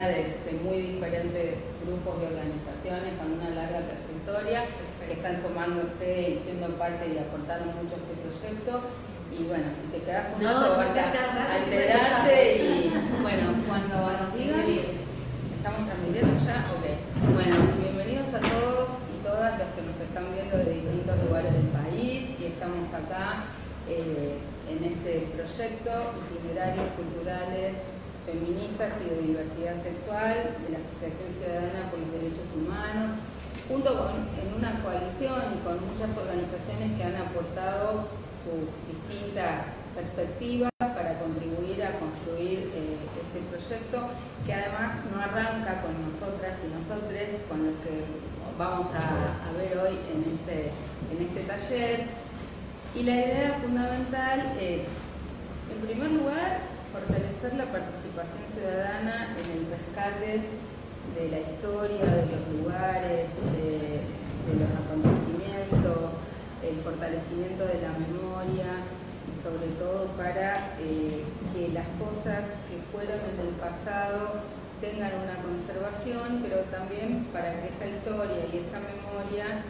de muy diferentes grupos y organizaciones con una larga trayectoria que están sumándose y siendo parte y aportando mucho a este proyecto. Y bueno, si te quedas un rato vas a enterarte y bueno, cuando nos digan, ¿estamos transmitiendo ya? Ok. Bueno, bienvenidos a todos y todas los que nos están viendo de distintos lugares del país y estamos acá en este proyecto Itinerarios Culturales Feministas y de Diversidad Sexual de la Asociación Ciudadana por los Derechos Humanos, junto en una coalición y con muchas organizaciones que han aportado sus distintas perspectivas para contribuir a construir este proyecto, que además no arranca con nosotras y nosotres, con lo que vamos a ver hoy en este taller. Y la idea fundamental es, en primer lugar, fortalecer la participación ciudadana en el rescate de la historia, de los lugares, de los acontecimientos, el fortalecimiento de la memoria y sobre todo para que las cosas que fueron en el pasado tengan una conservación, pero también para que esa historia y esa memoria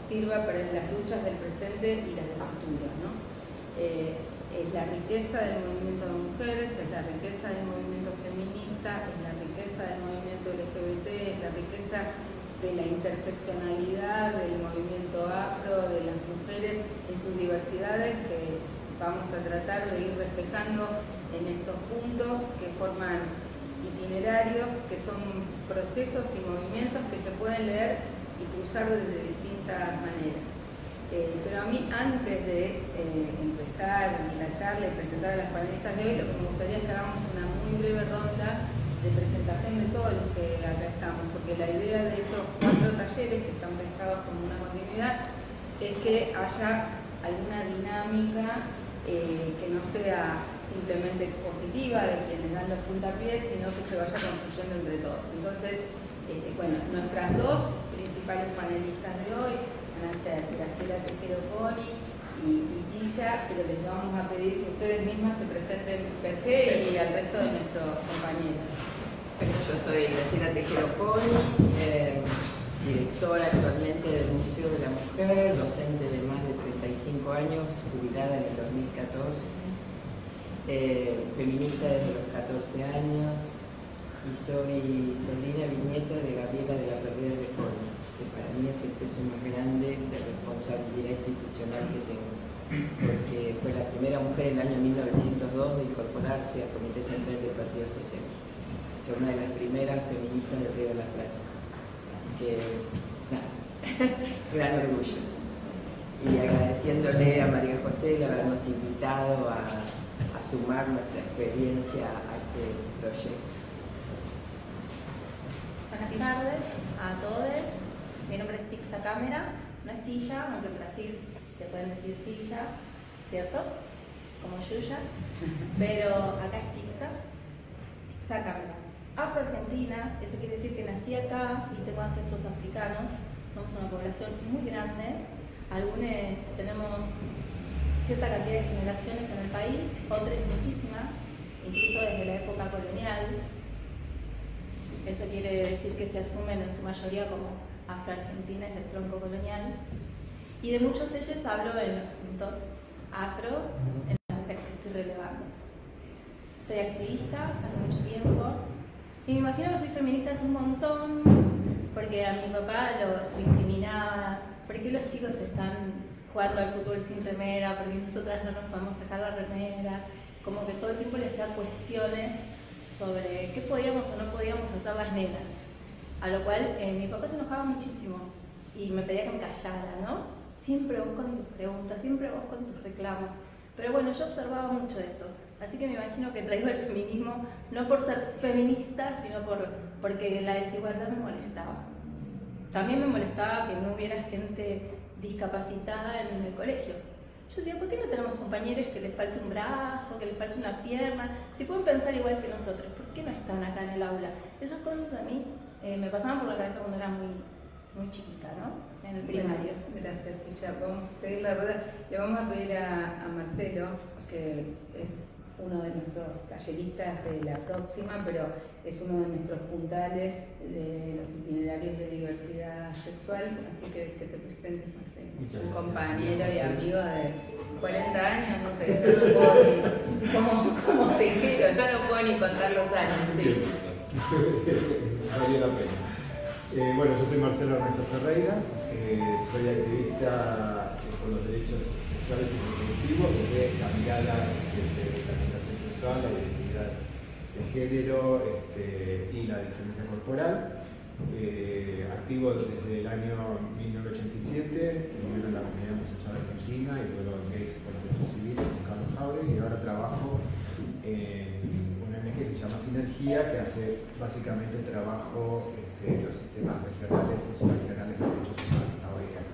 sirva para las luchas del presente y las del futuro, ¿no? Es la riqueza del movimiento de mujeres, es la riqueza del movimiento feminista, es la riqueza del movimiento LGBT, es la riqueza de la interseccionalidad del movimiento afro, de las mujeres en sus diversidades, que vamos a tratar de ir reflejando en estos puntos que forman itinerarios, que son procesos y movimientos que se pueden leer y cruzar de distintas maneras. Pero a mí, antes de empezar la charla y presentar a las panelistas de hoy, lo que me gustaría es que hagamos una muy breve ronda de presentación de todos los que acá estamos, porque la idea de estos 4 talleres, que están pensados como una continuidad, es que haya alguna dinámica que no sea simplemente expositiva de quienes dan los puntapiés, sino que se vaya construyendo entre todos. Entonces, bueno, nuestras 2 principales panelistas de hoy van a ser Graciela Tejero Coni y Tilla, pero les vamos a pedir que ustedes mismas se presenten per se y al resto de nuestros compañeros. Yo soy Graciela Tejero Coni, directora actualmente del Museo de la Mujer, docente de más de 35 años, jubilada en el 2014, feminista desde los 14 años y soy sobrina bisnieta de Gabriela de la Perrera de Coni, que para mí es el peso más grande de responsabilidad institucional que tengo, porque fue la primera mujer en el año 1902 de incorporarse al Comité Central del Partido Socialista. Fue una de las primeras feministas del Río de la Plata. Así que, nada, gran orgullo. Y agradeciéndole a María José el habernos invitado a sumar nuestra experiencia a este proyecto. Buenas tardes a todos. Mi nombre es Tixa Cámara, no es Tilla, aunque en Brasil te pueden decir Tilla, ¿cierto? Como Yuya, pero acá es Tixa Cámara. Afro-argentina, eso quiere decir que nací acá y tengo ancestros africanos, somos una población muy grande, algunos tenemos cierta cantidad de generaciones en el país, otras muchísimas, incluso desde la época colonial. Eso quiere decir que se asumen en su mayoría como afro-argentinas del tronco colonial. Y de muchos de ellos hablo en los puntos afro, en las mujeres que estoy relevando. Soy activista hace mucho tiempo y me imagino que soy feminista hace un montón, porque a mi papá lo discriminaba, porque los chicos están jugando al fútbol sin remera, porque nosotras no nos podemos sacar la remera, como que todo el tiempo le hacía cuestiones sobre qué podíamos o no podíamos hacer las nenas, a lo cual mi papá se enojaba muchísimo y me pedía que me callara, ¿no? Siempre vos con tus preguntas, siempre vos con tus reclamos. Pero bueno, yo observaba mucho esto, así que me imagino que traigo el feminismo no por ser feminista, sino porque la desigualdad me molestaba. También me molestaba que no hubiera gente discapacitada en el colegio. Yo decía, ¿por qué no tenemos compañeros que les falte un brazo, que les falte una pierna? Si pueden pensar igual que nosotros, ¿por qué no están acá en el aula? Esas cosas a mí me pasaban por la cabeza cuando era muy chiquita, ¿no? En el primario. Bueno, gracias, Tilla. Vamos a seguir la rueda. Le vamos a pedir a Marcelo, que es uno de nuestros talleristas de la próxima, pero es uno de nuestros puntales de los itinerarios de diversidad sexual, así que te presentes, Marcelo. Un compañero y amigo de 40 años, no sé, yo no puedo ni, como tejero, yo no puedo ni contar los años. ¿Sí? Vale la pena. Bueno, yo soy Marcelo Ernesto Ferreira, soy activista por los derechos sexuales y reproductivos desde la mirada de la orientación sexual, la identidad de género y la diferencia corporal. Activo desde el año 1987, primero en la comunidad homosexual argentina y luego en Gays por los Derechos Civiles con Carlos Jauregui, y ahora trabajo en una ONG que se llama Sinergia, que hace básicamente trabajo en los sistemas regionales y subregionales de derechos humanos, la OIM.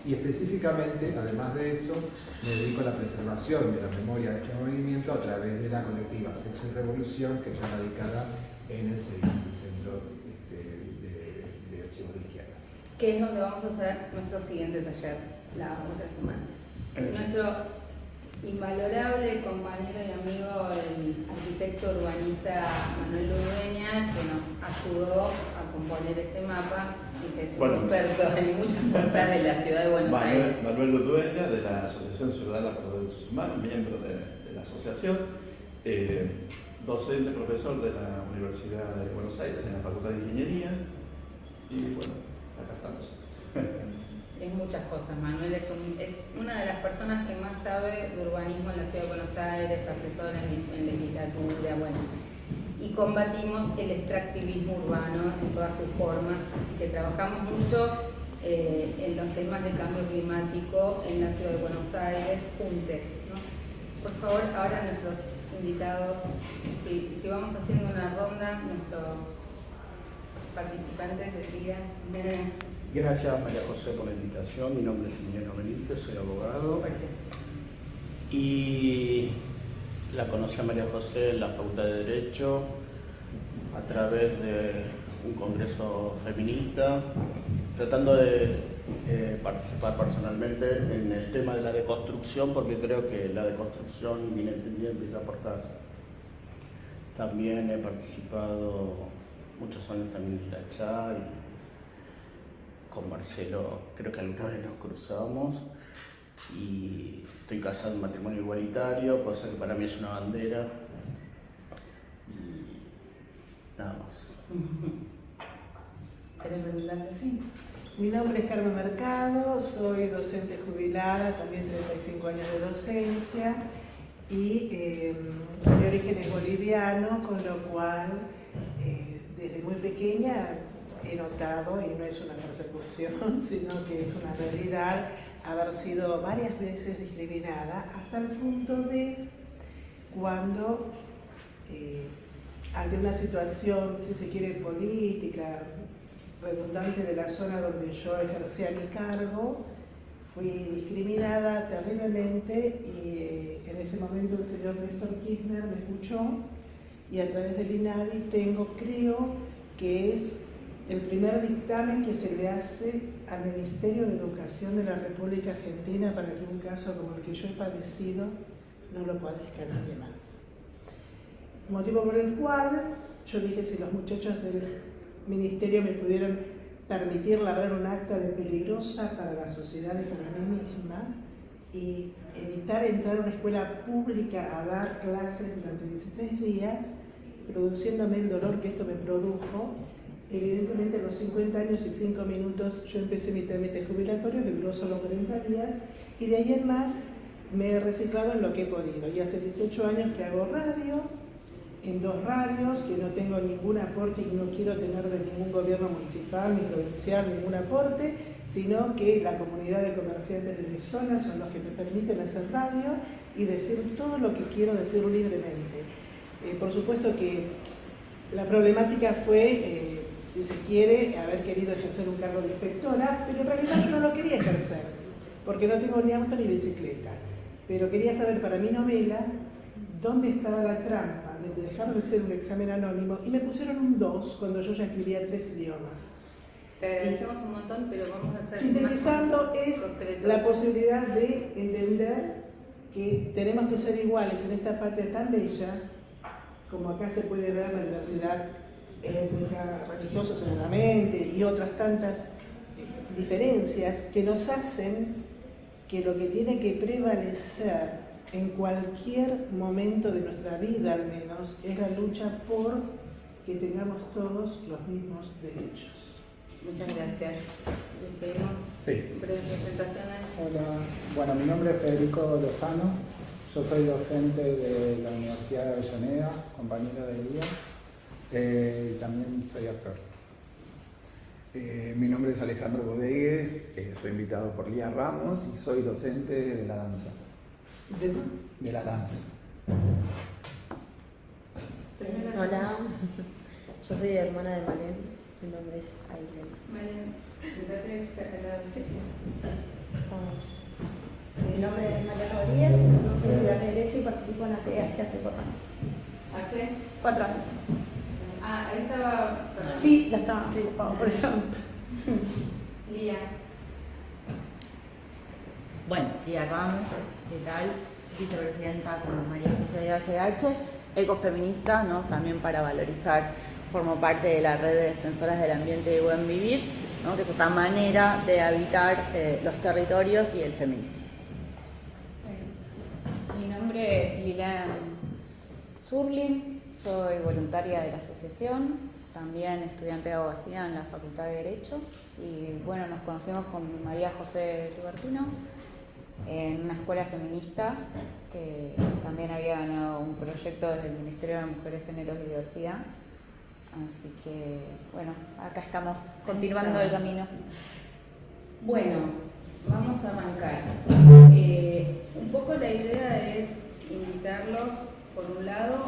Y específicamente, además de eso, me dedico a la preservación de la memoria de este movimiento a través de la colectiva Sexo y Revolución, que está radicada en el CEDIS, Centro de Archivos de Izquierda. Que es donde vamos a hacer nuestro siguiente taller la otra semana. Nuestro invalorable compañero y amigo, el arquitecto urbanista Manuel Ludueña, que nos ayudó a componer este mapa y que es un experto en muchas cosas de la ciudad de Buenos Aires. Manuel Ludueña, de la Asociación Ciudadana por los Derechos Humanos, miembro de la asociación, docente, profesor de la Universidad de Buenos Aires en la Facultad de Ingeniería, y bueno, acá estamos. Es muchas cosas. Manuel es una de las personas que más sabe de urbanismo en la ciudad de Buenos Aires, asesor en legislatura, bueno. Y combatimos el extractivismo urbano en todas sus formas, así que trabajamos mucho en los temas de cambio climático en la ciudad de Buenos Aires, juntes, ¿no? Por favor, ahora nuestros invitados, si vamos haciendo una ronda, nuestros participantes decían. Gracias María José por la invitación, mi nombre es Emiliano Benítez, soy abogado y la conocí a María José en la Facultad de Derecho a través de un congreso feminista, tratando de participar personalmente en el tema de la deconstrucción, porque creo que la deconstrucción inentendible empieza por casa. También he participado muchos años también en la CHA y con Marcelo creo que alguna vez nos cruzamos, y estoy casado en matrimonio igualitario, cosa que para mí es una bandera, y nada más. ¿Querés preguntarte? Sí. Mi nombre es Carmen Mercado, soy docente jubilada, también 35 años de docencia, y mi origen es boliviano, con lo cual desde muy pequeña he notado, y no es una persecución, sino que es una realidad, haber sido varias veces discriminada, hasta el punto de cuando ante una situación, si se quiere, política, redundante de la zona donde yo ejercía mi cargo, fui discriminada terriblemente, y en ese momento el señor Néstor Kirchner me escuchó, y a través del INADI creo que es el primer dictamen que se le hace al Ministerio de Educación de la República Argentina para que un caso como el que yo he padecido no lo padezca nadie más. Motivo por el cual yo dije, si los muchachos del Ministerio me pudieron permitir labrar un acta de peligrosa para la sociedad y para mí misma, y evitar entrar a una escuela pública a dar clases durante 16 días, produciéndome el dolor que esto me produjo. Evidentemente a los 50 años y 5 minutos yo empecé mi trámite jubilatorio, que duró solo 40 días, y de ahí en más me he reciclado en lo que he podido. Y hace 18 años que hago radio, en 2 radios, que no tengo ningún aporte y no quiero tener de ningún gobierno municipal ni provincial ningún aporte, sino que la comunidad de comerciantes de mi zona son los que me permiten hacer radio y decir todo lo que quiero decir libremente. Por supuesto que la problemática fue, si se quiere, haber querido ejercer un cargo de inspectora, pero en realidad yo no lo quería ejercer, porque no tengo ni auto ni bicicleta. Pero quería saber para mi novela dónde estaba la trampa de dejar de ser un examen anónimo, y me pusieron un 2 cuando yo ya escribía 3 idiomas. Te agradecemos un montón, pero vamos a hacer sintetizando más es concreto. la posibilidad de entender que tenemos que ser iguales en esta patria tan bella, como acá se puede ver la diversidad étnica, religiosa seguramente, y otras tantas diferencias que nos hacen que lo que tiene que prevalecer en cualquier momento de nuestra vida al menos es la lucha por que tengamos todos los mismos derechos. Muchas gracias. Les pedimos breves presentaciones. Hola, bueno, mi nombre es Federico Lozano, yo soy docente de la Universidad de Avellaneda, compañero de Lía, y también soy actor. Mi nombre es Alejandro Bodegues, soy invitado por Lía Ramos y soy docente de la danza. De la danza. Hola, yo soy hermana de Malén, mi nombre es Aileen. Malén, sentate al lado. Mi nombre es María Rodríguez, yo soy estudiante de Derecho y participo en la CH hace 4 años. ¿Hace? 4 años. Ah, ahí estaba. Sí, ya estaba ocupado, por eso. Lía. Bueno, Lía Ramos, ¿qué tal? Vicepresidenta con María José de ACH, ecofeminista, ¿no? También para valorizar, formo parte de la red de defensoras del ambiente y del buen vivir, ¿no? Que es otra manera de habitar los territorios y el feminismo. Mi nombre es Lilian Surlin, soy voluntaria de la asociación, también estudiante de abogacía en la Facultad de Derecho y bueno, nos conocimos con María José Lubertino en una escuela feminista que también había ganado un proyecto desde el Ministerio de Mujeres, Géneros y Diversidad. Así que, bueno, acá estamos continuando el camino. Bueno, vamos a arrancar. Un poco la idea es invitarlos, por un lado,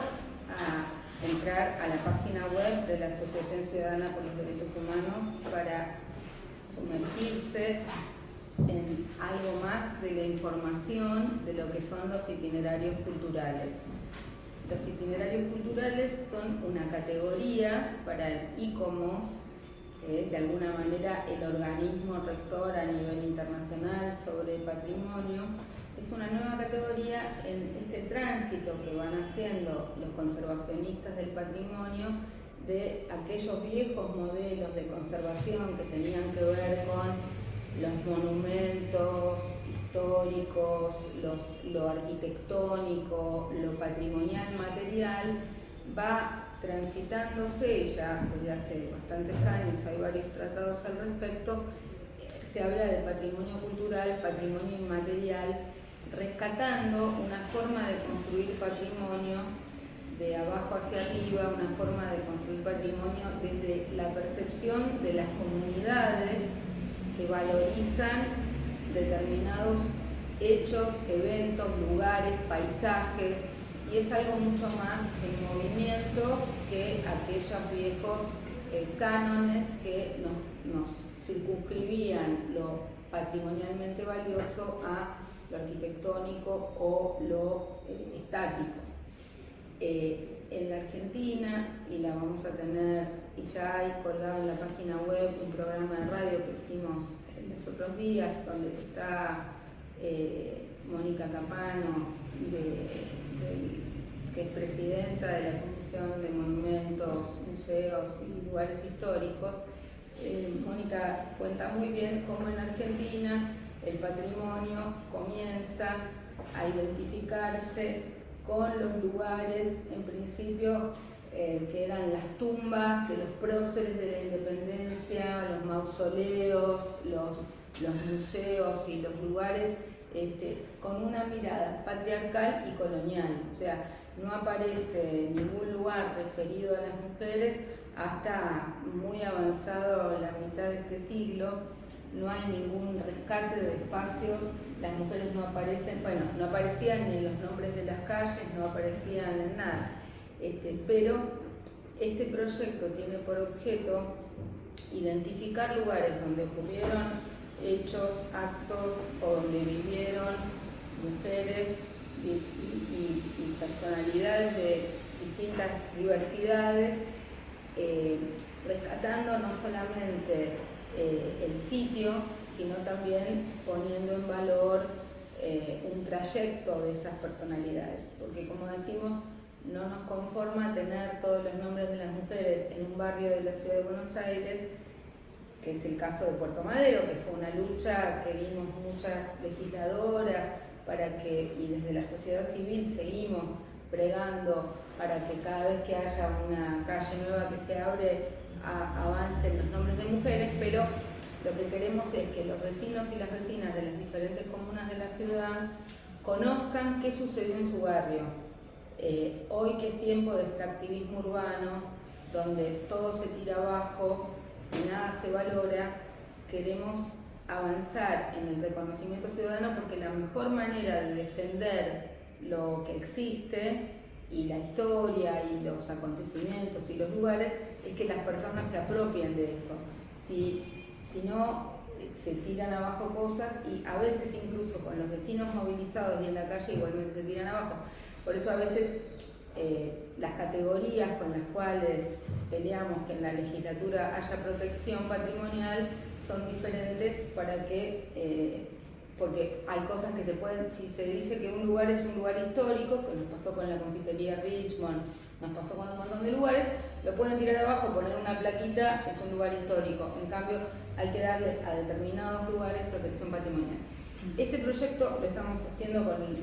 a entrar a la página web de la Asociación Ciudadana por los Derechos Humanos para sumergirse en algo más de la información de lo que son los itinerarios culturales. Los itinerarios culturales son una categoría para el ICOMOS, que es de alguna manera el organismo rector a nivel internacional sobre el patrimonio. Es una nueva categoría en este tránsito que van haciendo los conservacionistas del patrimonio de aquellos viejos modelos de conservación que tenían que ver con los monumentos históricos, lo arquitectónico, lo patrimonial material, va transitándose ya desde hace bastantes años, hay varios tratados al respecto, se habla de patrimonio cultural, patrimonio inmaterial, rescatando una forma de construir patrimonio de abajo hacia arriba, una forma de construir patrimonio desde la percepción de las comunidades que valorizan determinados hechos, eventos, lugares, paisajes, y es algo mucho más en movimiento que aquellos viejos cánones que nos circunscribían lo patrimonialmente valioso a lo arquitectónico o lo estático. En la Argentina, y la vamos a tener, y ya hay colgado en la página web un programa de radio que hicimos en los otros días, donde está Mónica Capano, que es presidenta de la Comisión de Monumentos, Museos y Lugares Históricos. Mónica cuenta muy bien cómo en Argentina el patrimonio comienza a identificarse con los lugares, en principio, que eran las tumbas de los próceres de la independencia, los mausoleos, los museos y los lugares con una mirada patriarcal y colonial. O sea, no aparece ningún lugar referido a las mujeres hasta muy avanzado la mitad de este siglo. No hay ningún rescate de espacios, las mujeres no aparecen, bueno, no aparecían ni en los nombres de las calles, no aparecían en nada. Pero este proyecto tiene por objeto identificar lugares donde ocurrieron hechos, actos o donde vivieron mujeres y personalidades de distintas diversidades, rescatando no solamente el sitio, sino también poniendo en valor un trayecto de esas personalidades, porque como decimos, no nos conforma tener todos los nombres de las mujeres en un barrio de la ciudad de Buenos Aires, que es el caso de Puerto Madero, que fue una lucha que dimos muchas legisladoras para que, y desde la sociedad civil seguimos bregando para que cada vez que haya una calle nueva que se abre avancen los nombres de mujeres, pero lo que queremos es que los vecinos y las vecinas de las diferentes comunas de la ciudad conozcan qué sucedió en su barrio. Hoy que es tiempo de extractivismo urbano, donde todo se tira abajo y nada se valora, queremos avanzar en el reconocimiento ciudadano, porque la mejor manera de defender lo que existe y la historia y los acontecimientos y los lugares es que las personas se apropien de eso. Si no, se tiran abajo cosas, y a veces incluso con los vecinos movilizados y en la calle igualmente se tiran abajo. Por eso a veces las categorías con las cuales peleamos que en la legislatura haya protección patrimonial son diferentes, para que, porque hay cosas que se pueden, si se dice que un lugar es un lugar histórico, que nos pasó con la confitería Richmond, nos pasó con un montón de lugares, lo pueden tirar abajo, poner una plaquita, es un lugar histórico. En cambio, hay que darle a determinados lugares protección patrimonial. Este proyecto lo estamos haciendo con el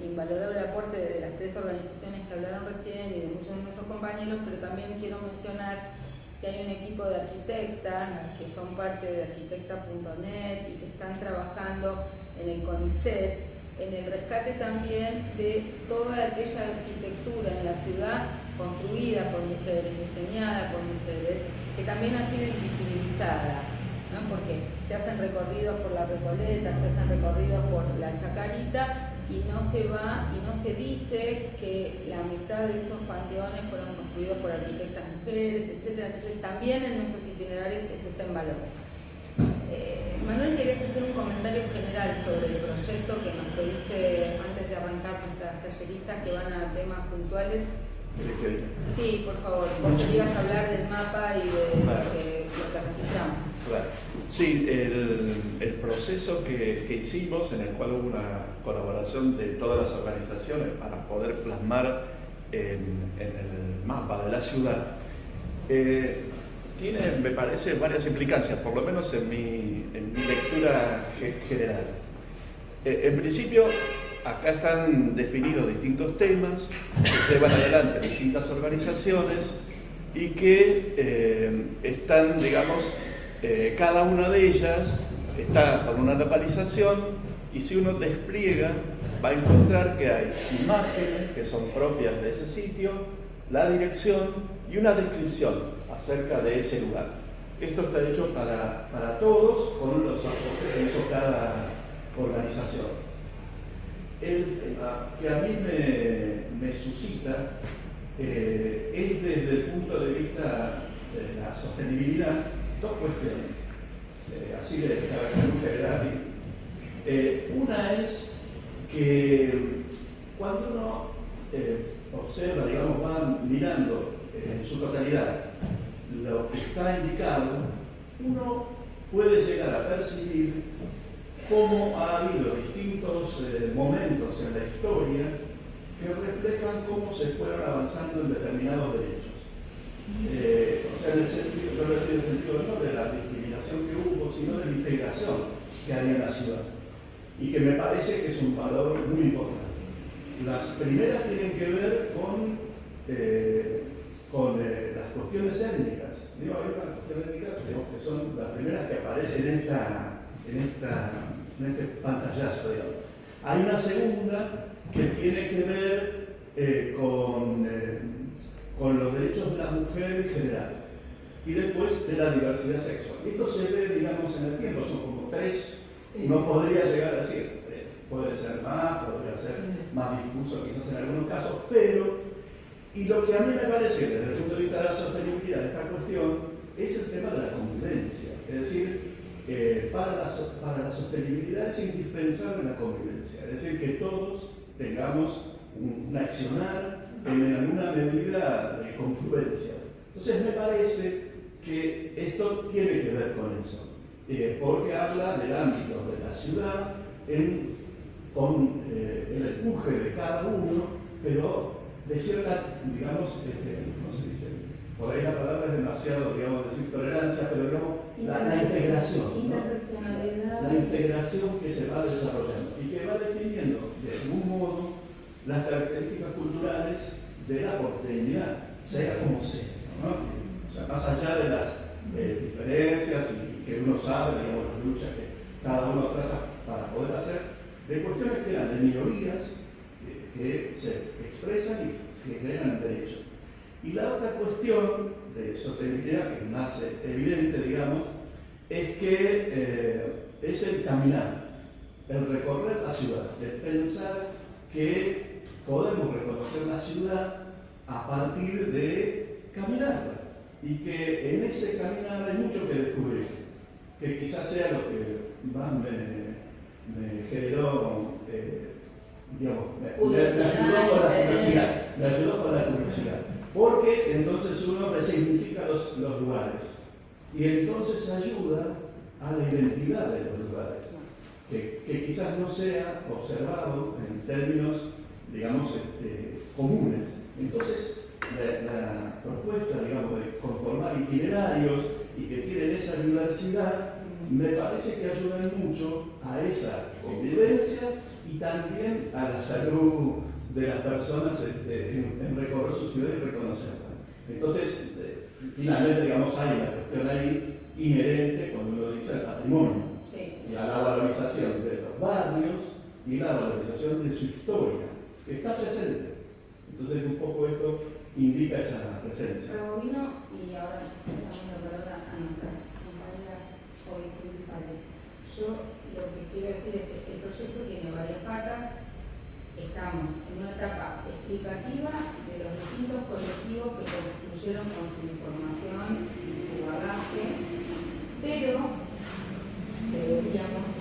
invalorable aporte de las 3 organizaciones que hablaron recién y de muchos de nuestros compañeros, pero también quiero mencionar que hay un equipo de arquitectas que son parte de arquitecta.net y que están trabajando en el CONICET, en el rescate también de toda aquella arquitectura en la ciudad construida por mujeres, diseñada por mujeres, que también ha sido invisibilizada, ¿no? Porque se hacen recorridos por la Recoleta, se hacen recorridos por la Chacarita, y no se va y no se dice que la mitad de esos panteones fueron construidos por arquitectas mujeres, etc. Entonces también en nuestros itinerarios eso está en valor. Manuel, ¿querías hacer un comentario general sobre el proyecto que nos pediste antes de arrancar nuestras talleristas que van a temas puntuales? Sí, por favor, vos querías hablar del mapa y de lo que registramos. Claro. Sí, el proceso que hicimos, en el cual hubo una colaboración de todas las organizaciones para poder plasmar en el mapa de la ciudad, tiene, me parece, varias implicancias, por lo menos en mi lectura general. En principio, acá están definidos distintos temas que llevan adelante distintas organizaciones y que están, digamos, cada una de ellas está con una localización, y si uno despliega va a encontrar que hay imágenes que son propias de ese sitio, la dirección y una descripción acerca de ese lugar. Esto está hecho para todos, con los aportes que hizo cada organización. El tema que a mí me suscita es desde el punto de vista de la sostenibilidad, dos cuestiones, así de carácter general. Una es que cuando uno observa, digamos, va mirando en su totalidad lo que está indicado, uno puede llegar a percibir cómo ha habido distintos momentos en la historia que reflejan cómo se fueron avanzando en determinados derechos. O sea, en el sentido, yo lo decía en el sentido no de la discriminación que hubo, sino de la integración que hay en la ciudad, y que me parece que es un valor muy importante. Las primeras tienen que ver con las cuestiones étnicas. Digo, hay unas cuestiones étnicas que son las primeras que aparecen en este pantallazo, digamos. Hay una segunda que tiene que ver con los derechos de la mujer en general, y después de la diversidad sexual. Esto se ve, digamos, en el tiempo, son como 3, no podría llegar a decir, puede ser más, podría ser más difuso quizás en algunos casos, pero, y lo que a mí me parece desde el punto de vista de la sostenibilidad de esta cuestión es el tema de la convivencia. Es decir, para la sostenibilidad es indispensable la convivencia, es decir, que todos tengamos un accionar en alguna medida de confluencia. Entonces me parece que esto tiene que ver con eso, porque habla del ámbito de la ciudad en con el empuje de cada uno, pero de cierta, digamos, ¿cómo se dice? Por ahí la palabra es demasiado, digamos, decir tolerancia, pero digamos, la integración, ¿no? La integración que se va desarrollando y que va definiendo de algún modo las características culturales de la porteñidad, sea como sea, ¿no? O sea, más allá de las diferencias y que uno sabe, digamos, las luchas que cada uno trata para poder hacer, de cuestiones que eran de minorías que se expresan y que generan derechos. Y la otra cuestión de sostenibilidad que nace evidente, digamos, es que es el caminar, el recorrer la ciudad, el pensar que podemos reconocer la ciudad a partir de caminarla y que en ese caminar hay mucho que descubrir, que quizás sea lo que más me generó, digamos, me ayudó con la curiosidad, porque entonces uno resignifica los lugares y entonces ayuda a la identidad de los lugares, que quizás no sea observado en términos, digamos, comunes. Entonces, la propuesta, digamos, de conformar itinerarios y que tienen esa diversidad, me parece que ayudan mucho a esa convivencia y también a la salud de las personas en recorrer su ciudad y reconocerla. Entonces, finalmente, digamos, hay una cuestión ahí inherente cuando uno dice el patrimonio y a la valorización de los barrios y la valorización de su historia, que está presente. Entonces, un poco esto indica esa presencia. Rebobino y ahora damos la palabra a nuestras compañeras hoy principales. Yo lo que quiero decir es que el proyecto tiene varias patas. Estamos en una etapa explicativa de los distintos colectivos que construyeron con su información y su bagaje, pero deberíamos,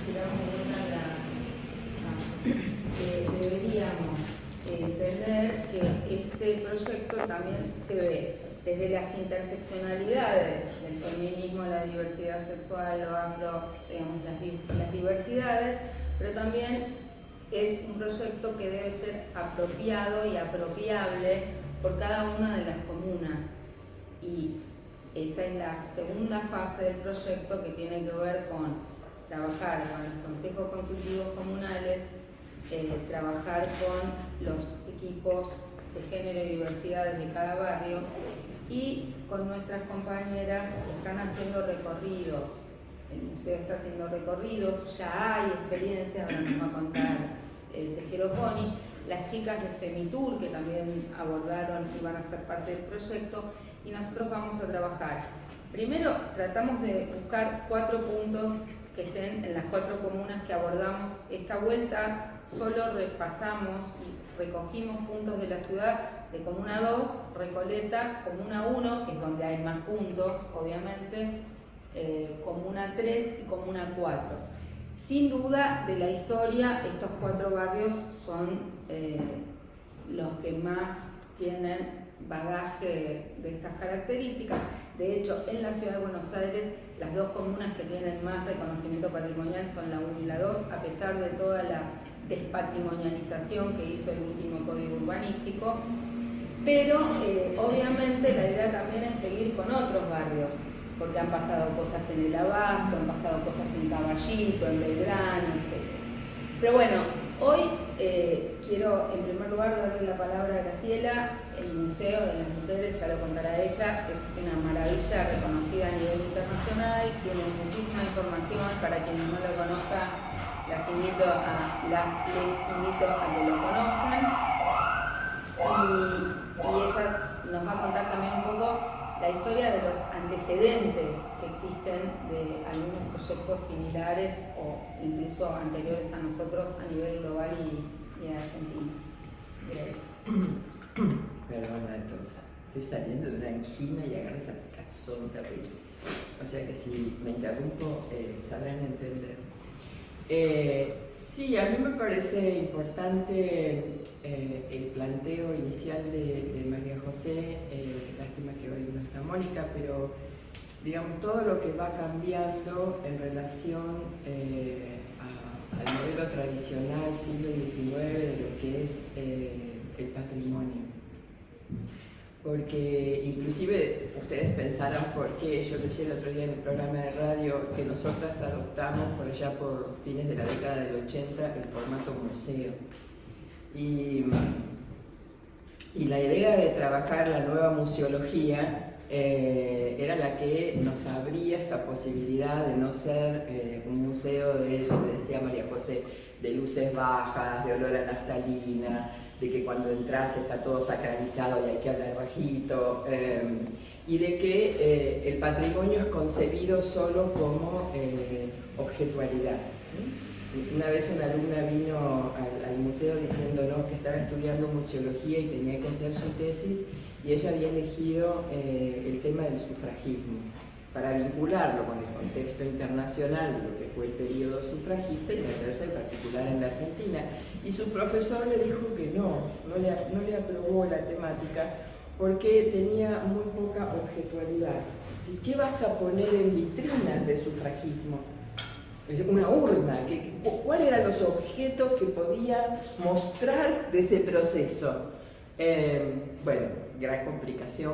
deberíamos entender que este proyecto también se ve desde las interseccionalidades del feminismo, la diversidad sexual, lo afro, digamos, las diversidades, pero también es un proyecto que debe ser apropiado y apropiable por cada una de las comunas. Y esa es la segunda fase del proyecto, que tiene que ver con trabajar con los consejos consultivos comunales, trabajar con los equipos de género y diversidad de cada barrio y con nuestras compañeras que están haciendo recorridos. El museo está haciendo recorridos, ya hay experiencias, ahora nos va a contar Tejero Poni, las chicas de Femitur que también abordaron y van a ser parte del proyecto, y nosotros vamos a trabajar. Primero tratamos de buscar 4 puntos que estén en las 4 comunas que abordamos. Esta vuelta solo repasamos y recogimos puntos de la ciudad de Comuna 2, Recoleta, Comuna 1, que es donde hay más puntos, obviamente, Comuna 3 y Comuna 4. Sin duda, de la historia, estos 4 barrios son los que más tienen bagaje de estas características. De hecho, en la ciudad de Buenos Aires, las 2 comunas que tienen más reconocimiento patrimonial son la 1 y la 2, a pesar de toda la despatrimonialización que hizo el último código urbanístico. Pero, obviamente, la idea también es seguir con otros barrios, porque han pasado cosas en el Abasto, han pasado cosas en Caballito, en Belgrano, etc. Pero bueno, hoy quiero en primer lugar darle la palabra a Graciela. El Museo de las Mujeres, ya lo contará ella, es una maravilla reconocida a nivel internacional, tiene muchísima información. Para quienes no lo conozcan, les invito a que lo conozcan. Y ella nos va a contar también un poco la historia de los antecedentes que existen de algunos proyectos similares o incluso anteriores a nosotros a nivel global y en Argentina. Gracias. Perdón a todos, estoy saliendo de una angina y agarro esa picazón terrible. O sea que si me interrumpo, sabrán entender. Sí, a mí me parece importante el planteo inicial de María José. Lástima que hoy no está Mónica, pero digamos todo lo que va cambiando en relación al modelo tradicional siglo XIX de lo que es el patrimonio. Porque inclusive ustedes pensarán por qué, yo decía el otro día en el programa de radio que nosotras adoptamos por allá por fines de la década del 80 el formato museo. Y la idea de trabajar la nueva museología era la que nos abría esta posibilidad de no ser un museo de, yo le decía a María José, de luces bajas, de olor a naftalina, de que cuando entras está todo sacralizado y hay que hablar bajito, y de que el patrimonio es concebido solo como objetualidad. Una vez una alumna vino al museo diciéndonos que estaba estudiando museología y tenía que hacer su tesis, y ella había elegido el tema del sufragismo para vincularlo con el contexto internacional de lo que fue el periodo sufragista y meterse en particular en la Argentina. Y su profesor le dijo que no le aprobó la temática porque tenía muy poca objetualidad. ¿Qué vas a poner en vitrinas de sufragismo? Una urna. ¿Cuáles eran los objetos que podía mostrar de ese proceso? Bueno, gran complicación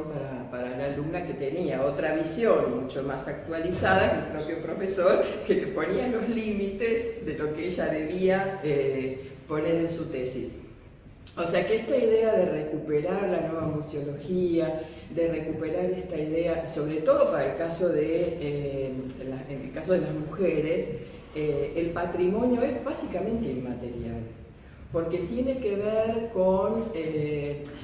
para la alumna que tenía otra visión mucho más actualizada que el propio profesor, que le ponía los límites de lo que ella debía poner en su tesis. O sea que esta idea de recuperar la nueva museología, de recuperar esta idea, sobre todo para el caso en el caso de las mujeres, el patrimonio es básicamente inmaterial, porque tiene que ver con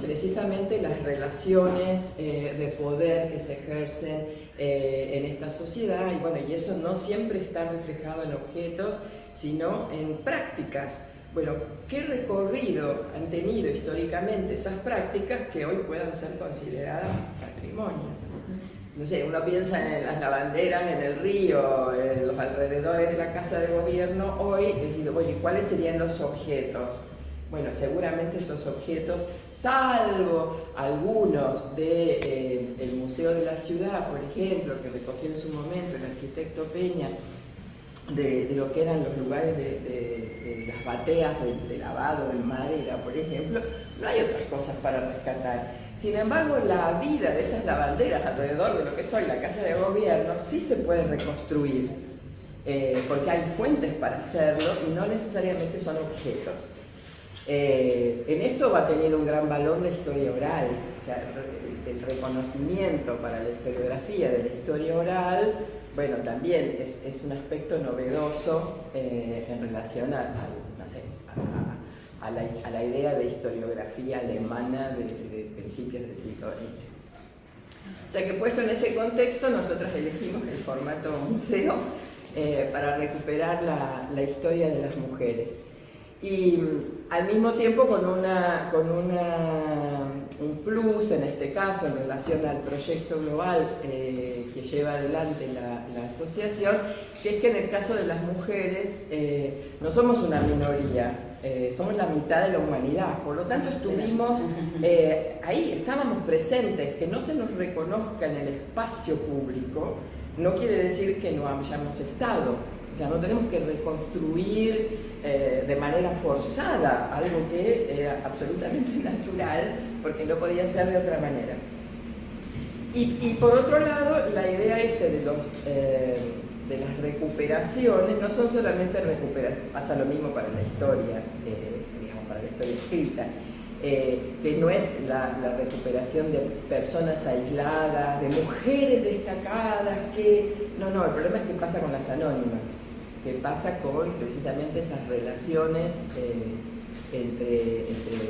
precisamente las relaciones de poder que se ejercen en esta sociedad, y bueno, y eso no siempre está reflejado en objetos, sino en prácticas. Bueno, ¿qué recorrido han tenido históricamente esas prácticas que hoy puedan ser consideradas patrimonio? No sé, uno piensa en las lavanderas en el río, en los alrededores de la Casa de Gobierno hoy, es decir, oye, ¿cuáles serían los objetos? Bueno, seguramente esos objetos, salvo algunos del Museo de la Ciudad, por ejemplo, que recogió en su momento el arquitecto Peña, de lo que eran los lugares de las bateas de lavado en madera, por ejemplo, no hay otras cosas para rescatar. Sin embargo, la vida de esas lavanderas alrededor de lo que es hoy la Casa de Gobierno sí se puede reconstruir, porque hay fuentes para hacerlo y no necesariamente son objetos. En esto va a tener un gran valor la historia oral, o sea, el reconocimiento para la historiografía de la historia oral, bueno, también es un aspecto novedoso en relación a la idea de historiografía alemana de principios del siglo XX. O sea que puesto en ese contexto, nosotros elegimos el formato museo para recuperar la historia de las mujeres. Y al mismo tiempo con un plus, en este caso, en relación al proyecto global que lleva adelante la asociación, que es que en el caso de las mujeres no somos una minoría, somos la mitad de la humanidad, por lo tanto estuvimos ahí, estábamos presentes. Que no se nos reconozca en el espacio público no quiere decir que no hayamos estado. O sea, no tenemos que reconstruir de manera forzada algo que era absolutamente natural, porque no podía ser de otra manera. Y por otro lado, la idea de las recuperaciones no son solamente recuperaciones, pasa lo mismo para la historia, digamos, para la historia escrita, que no es la recuperación de personas aisladas, de mujeres destacadas, no, el problema es que pasa con las anónimas, que pasa con precisamente esas relaciones entre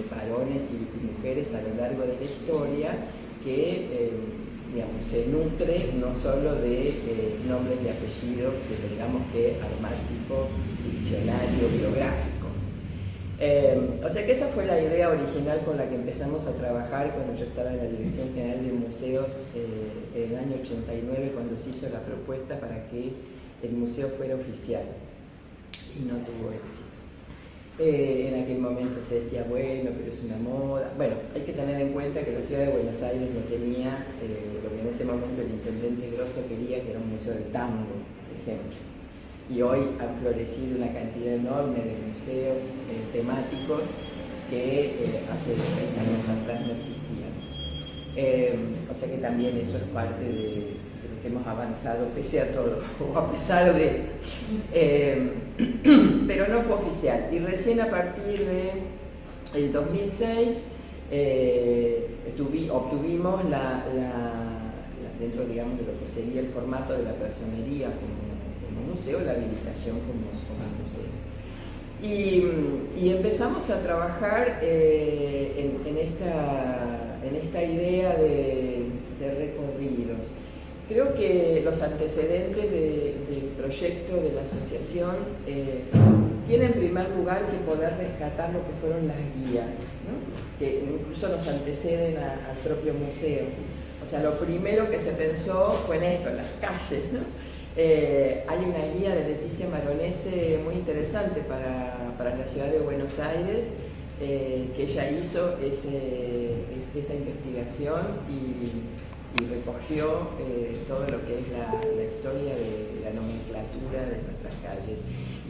varones y mujeres a lo largo de la historia, que digamos, se nutre no solo de nombres y apellidos que tengamos que armar tipo diccionario biográfico. O sea que esa fue la idea original con la que empezamos a trabajar cuando yo estaba en la Dirección General de Museos en el año 89, cuando se hizo la propuesta para que el museo fuera oficial, y no tuvo éxito. En aquel momento se decía, bueno, pero es una moda. Bueno, hay que tener en cuenta que la ciudad de Buenos Aires no tenía lo que en ese momento el intendente Grosso quería, que era un museo de tango, por ejemplo. y hoy han florecido una cantidad enorme de museos temáticos que hace 30 años atrás no existían. O sea que también eso es parte de lo que hemos avanzado pese a todo, o a pesar de... pero no fue oficial. Y recién a partir del 2006 obtuvimos dentro, digamos, de lo que sería el formato de la personería como museo, la habilitación como museo. Y empezamos a trabajar en esta idea de recorridos. Creo que los antecedentes del proyecto de la asociación tienen en primer lugar que poder rescatar lo que fueron las guías, ¿no? Que incluso nos anteceden al propio museo. O sea, lo primero que se pensó fue en esto, en las calles, ¿no? Hay una guía de Leticia Maronese muy interesante para la ciudad de Buenos Aires, que ella hizo esa investigación y recogió todo lo que es la historia de la nomenclatura de nuestras calles.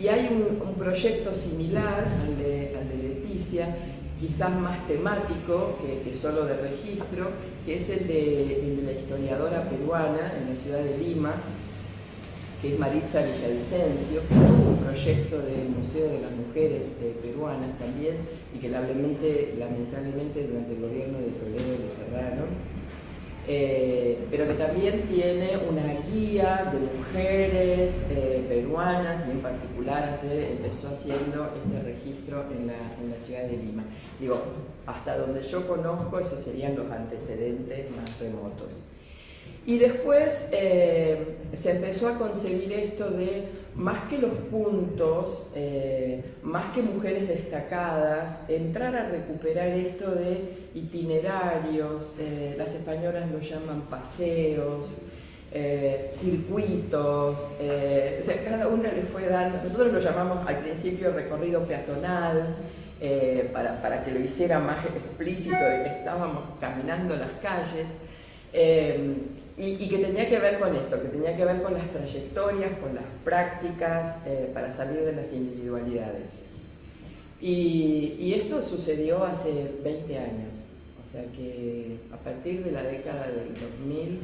Y hay un proyecto similar al de Leticia, quizás más temático que solo de registro, que es el de la historiadora peruana en la ciudad de Lima, que es Maritza Villavicencio, que tuvo un proyecto del Museo de las Mujeres Peruanas también, y que lamentablemente durante el gobierno de Toledo le cerraron, pero que también tiene una guía de mujeres peruanas, y en particular empezó haciendo este registro en la ciudad de Lima. Digo, hasta donde yo conozco, esos serían los antecedentes más remotos. Y después se empezó a concebir esto de, más que los puntos, más que mujeres destacadas, entrar a recuperar esto de itinerarios, las españolas lo llaman paseos, circuitos, o sea, cada una le fue dando, nosotros lo llamamos al principio recorrido peatonal, para que lo hiciera más explícito de que estábamos caminando las calles. Y que tenía que ver con esto, que tenía que ver con las trayectorias, con las prácticas, para salir de las individualidades. Y esto sucedió hace 20 años, o sea que a partir de la década del 2000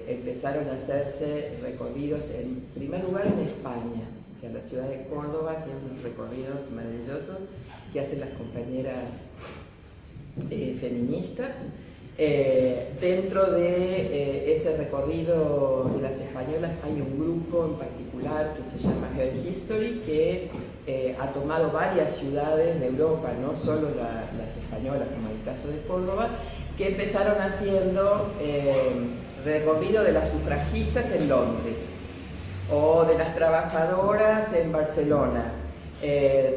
empezaron a hacerse recorridos, en primer lugar en España, o sea, la ciudad de Córdoba tiene unos recorridos maravillosos que hacen las compañeras feministas. Dentro de ese recorrido de las españolas hay un grupo en particular que se llama Her History, que ha tomado varias ciudades de Europa, no solo las españolas, como el caso de Córdoba, que empezaron haciendo recorrido de las sufragistas en Londres o de las trabajadoras en Barcelona.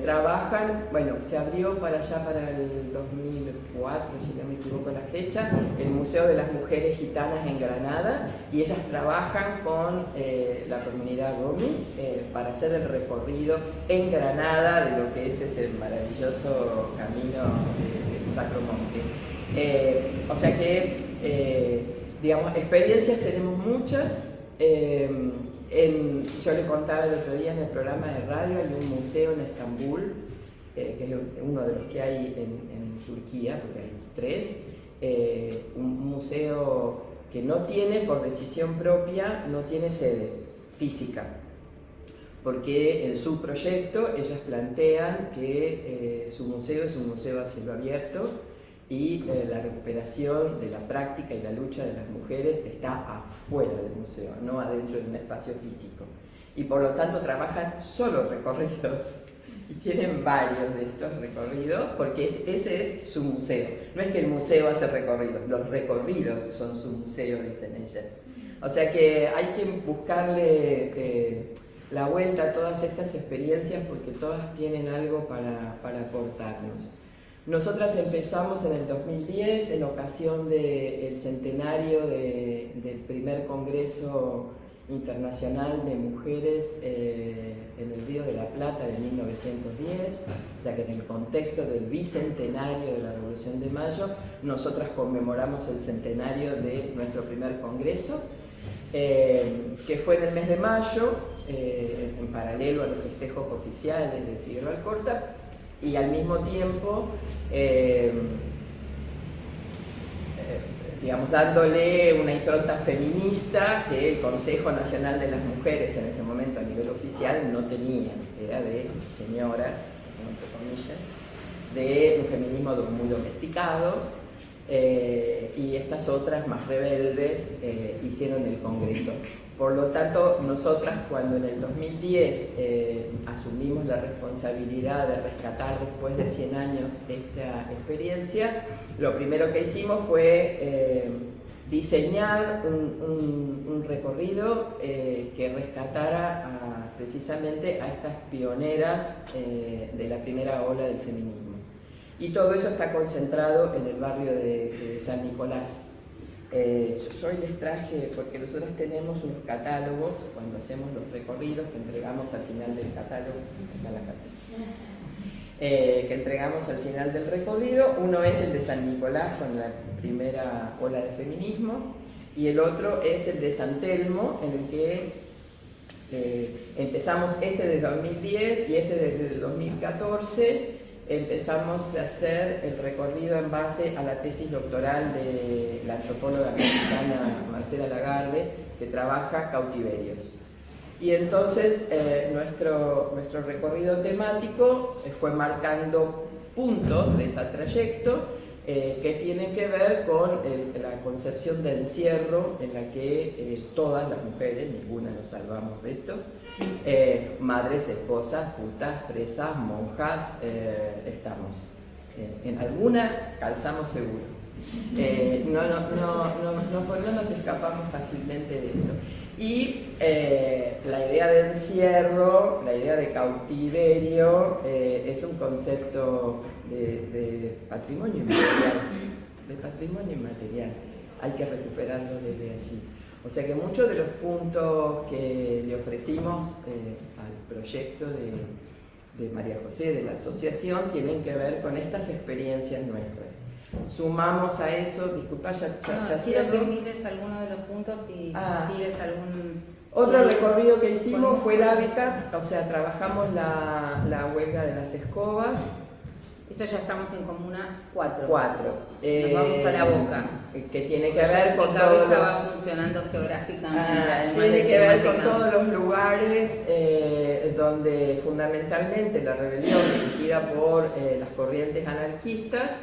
Trabajan, bueno, se abrió para allá para el 2004, si no me equivoco la fecha, el Museo de las Mujeres Gitanas en Granada, y ellas trabajan con la comunidad romi para hacer el recorrido en Granada de lo que es ese maravilloso camino del Sacro Monte. O sea que, digamos, experiencias tenemos muchas. Yo les contaba el otro día en el programa de radio, hay un museo en Estambul, que es uno de los que hay en Turquía, porque hay 3, un museo que no tiene, por decisión propia, no tiene sede física, porque en su proyecto ellas plantean que su museo es un museo a cielo abierto, y la recuperación de la práctica y la lucha de las mujeres está afuera del museo, no adentro de un espacio físico. Y por lo tanto trabajan solo recorridos, y tienen varios de estos recorridos, porque ese es su museo. No es que el museo hace recorridos, los recorridos son su museo, dicen ellas. O sea que hay que buscarle la vuelta a todas estas experiencias, porque todas tienen algo para aportarnos. Nosotras empezamos en el 2010, en ocasión del centenario del primer Congreso Internacional de Mujeres en el Río de la Plata de 1910, o sea que en el contexto del bicentenario de la Revolución de Mayo, nosotras conmemoramos el centenario de nuestro primer Congreso, que fue en el mes de mayo. en paralelo a los festejos oficiales de Figueroa Alcorta, y al mismo tiempo digamos, dándole una impronta feminista que el Consejo Nacional de las Mujeres en ese momento a nivel oficial no tenía, era de señoras, entre comillas, de un feminismo muy domesticado, y estas otras más rebeldes hicieron el Congreso. Por lo tanto, nosotras cuando en el 2010 asumimos la responsabilidad de rescatar después de 100 años esta experiencia, lo primero que hicimos fue diseñar un recorrido que rescatara precisamente a estas pioneras de la primera ola del feminismo. Y todo eso está concentrado en el barrio de San Nicolás. Yo hoy les traje, porque nosotros tenemos unos catálogos cuando hacemos los recorridos que entregamos al final del catálogo, que entregamos al final del recorrido. Uno es el de San Nicolás con la primera ola de feminismo, y el otro es el de San Telmo, en el que empezamos este desde 2010 y este desde el 2014. Empezamos a hacer el recorrido en base a la tesis doctoral de la antropóloga mexicana Marcela Lagarde, que trabaja cautiverios. Y entonces nuestro recorrido temático fue marcando puntos de ese trayecto que tienen que ver con la concepción de encierro en la que todas las mujeres, ninguna nos salvamos de esto, madres, esposas, putas, presas, monjas, estamos. En alguna calzamos seguro. No nos escapamos fácilmente de esto. Y la idea de encierro, la idea de cautiverio, es un concepto de patrimonio inmaterial. Hay que recuperarlo desde allí. O sea que muchos de los puntos que le ofrecimos al proyecto de María José, de la asociación, tienen que ver con estas experiencias nuestras. Sumamos a eso, disculpa, quiero que mires alguno de los puntos y tires algún... Otro recorrido que hicimos fue el hábitat, o sea, trabajamos la huelga de las escobas. Eso ya estamos en Comuna 4. Nos vamos a La Boca. Que tiene que ver con todos los... va funcionando geográficamente. Tiene que ver con todos los lugares donde fundamentalmente la rebelión dirigida por las corrientes anarquistas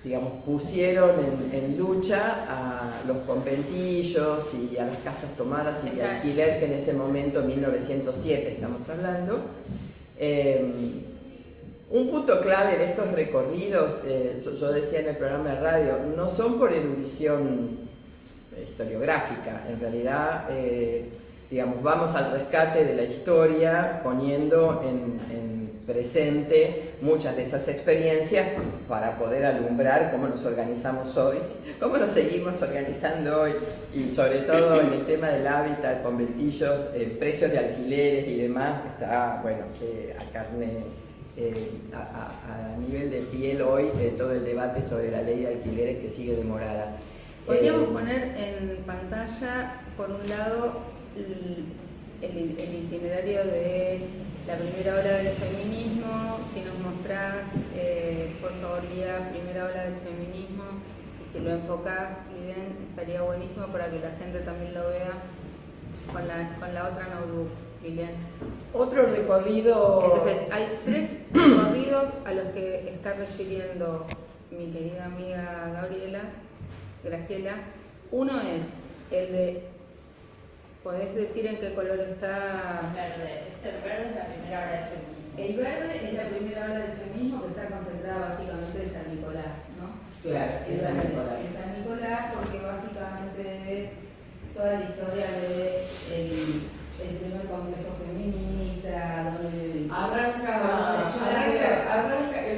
digamos, pusieron en lucha a los conventillos y a las casas tomadas y de alquiler, que en ese momento, 1907 estamos hablando. Un punto clave de estos recorridos, yo decía en el programa de radio, no son por erudición historiográfica, en realidad digamos, vamos al rescate de la historia poniendo en presente muchas de esas experiencias para poder alumbrar cómo nos organizamos hoy, cómo nos seguimos organizando hoy, y sobre todo en el tema del hábitat, conventillos, precios de alquileres y demás, está, bueno, a carne... a nivel de piel hoy todo el debate sobre la ley de alquileres que sigue demorada. Podríamos poner en pantalla, por un lado, el itinerario de la primera ola del feminismo. Si nos mostrás, por favor, Lía, primera ola del feminismo, y si lo enfocás, Lilian, estaría buenísimo para que la gente también lo vea con la otra notebook. Lilian. Otro recorrido... Entonces, hay 3 recorridos a los que está refiriendo mi querida amiga Graciela. Uno es el de... ¿Podés decir en qué color está? Verde. El verde es la primera hora del feminismo. El verde es la primera hora del feminismo, que está concentrada básicamente en San Nicolás, ¿no? Claro, en San Nicolás. En San Nicolás, porque básicamente es toda la historia de el primer congreso feminista, donde el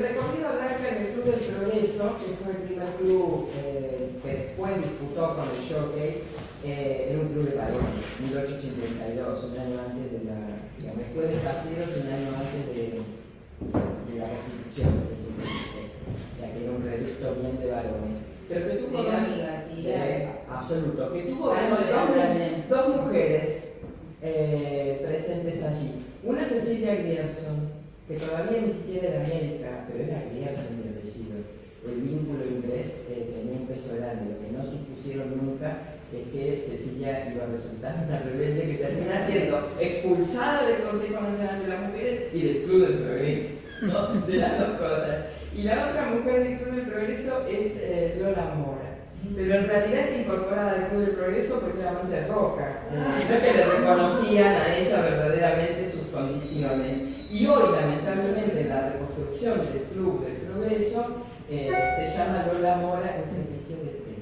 recorrido arranca en el Club del Progreso, que fue el primer club que después disputó con el Jockey. Era un club de varones, 1852, un año antes de después de Caseros, un año antes de la Constitución del 73. O sea que era un reducto bien de varones. Pero que tuvo absoluto, que tuvo dos mujeres presentes allí. Una Cecilia Grierson, que todavía ni siquiera era médica, pero era Grierson mi apellido. El vínculo inglés tenía un peso grande. Lo que no supusieron nunca es que Cecilia iba a resultar una rebelde que termina siendo expulsada del Consejo Nacional de las Mujeres y del Club del Progreso, ¿no? De las dos cosas. Y la otra mujer del Club del Progreso es Lola Mora. Pero en realidad es incorporada al Club del Progreso porque era amante roja. No que le reconocían a ella verdaderamente sus condiciones. Y hoy, lamentablemente, la reconstrucción del Club del Progreso se llama Lola Mora en servicio de té.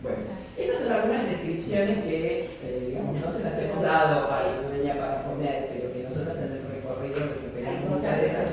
Bueno, estas son algunas descripciones que, digamos, no se las hemos dado a la dueña para poner, pero que nosotras en el recorrido recuperamos muchas de esas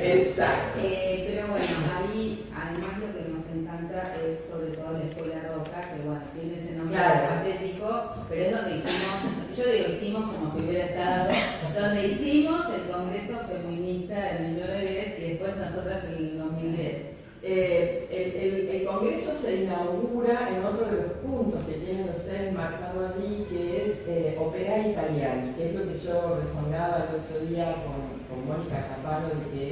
Exacto. Pero bueno, ahí además lo que nos encanta es sobre todo la Escuela Roca, que bueno, tiene ese nombre patético, pero es donde hicimos, yo digo hicimos como si hubiera estado, donde hicimos el Congreso Feminista en 1910 y después nosotras en el 2010. El Congreso se inaugura en otro de los puntos que tienen ustedes marcado allí, que es Opera Italiani, que es lo que yo rezongaba el otro día con Mónica Capano, de que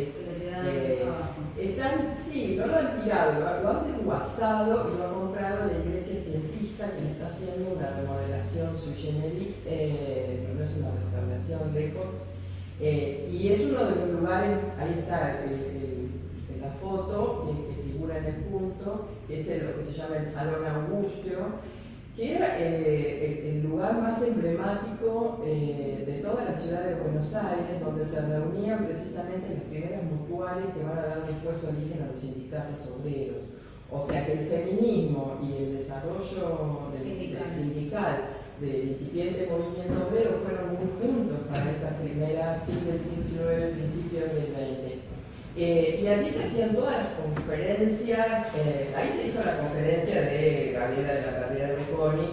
están, sí, no lo han tirado, lo han desguazado y lo ha comprado la Iglesia Cientista, que está haciendo una remodelación sui generis, no es una restauración lejos, y es uno de los lugares, ahí está la foto que figura en el punto, que es lo que se llama el Salón Augustio, que era el lugar más emblemático de toda la ciudad de Buenos Aires, donde se reunían precisamente las primeras mutuales que van a dar después origen a los sindicatos obreros. O sea que el feminismo y el desarrollo sindical del incipiente movimiento obrero fueron muy juntos para esa primera fin del XIX, principios del XX. Y allí se hacían todas las conferencias, ahí se hizo la conferencia de Gabriela de la Carrera de Bocconi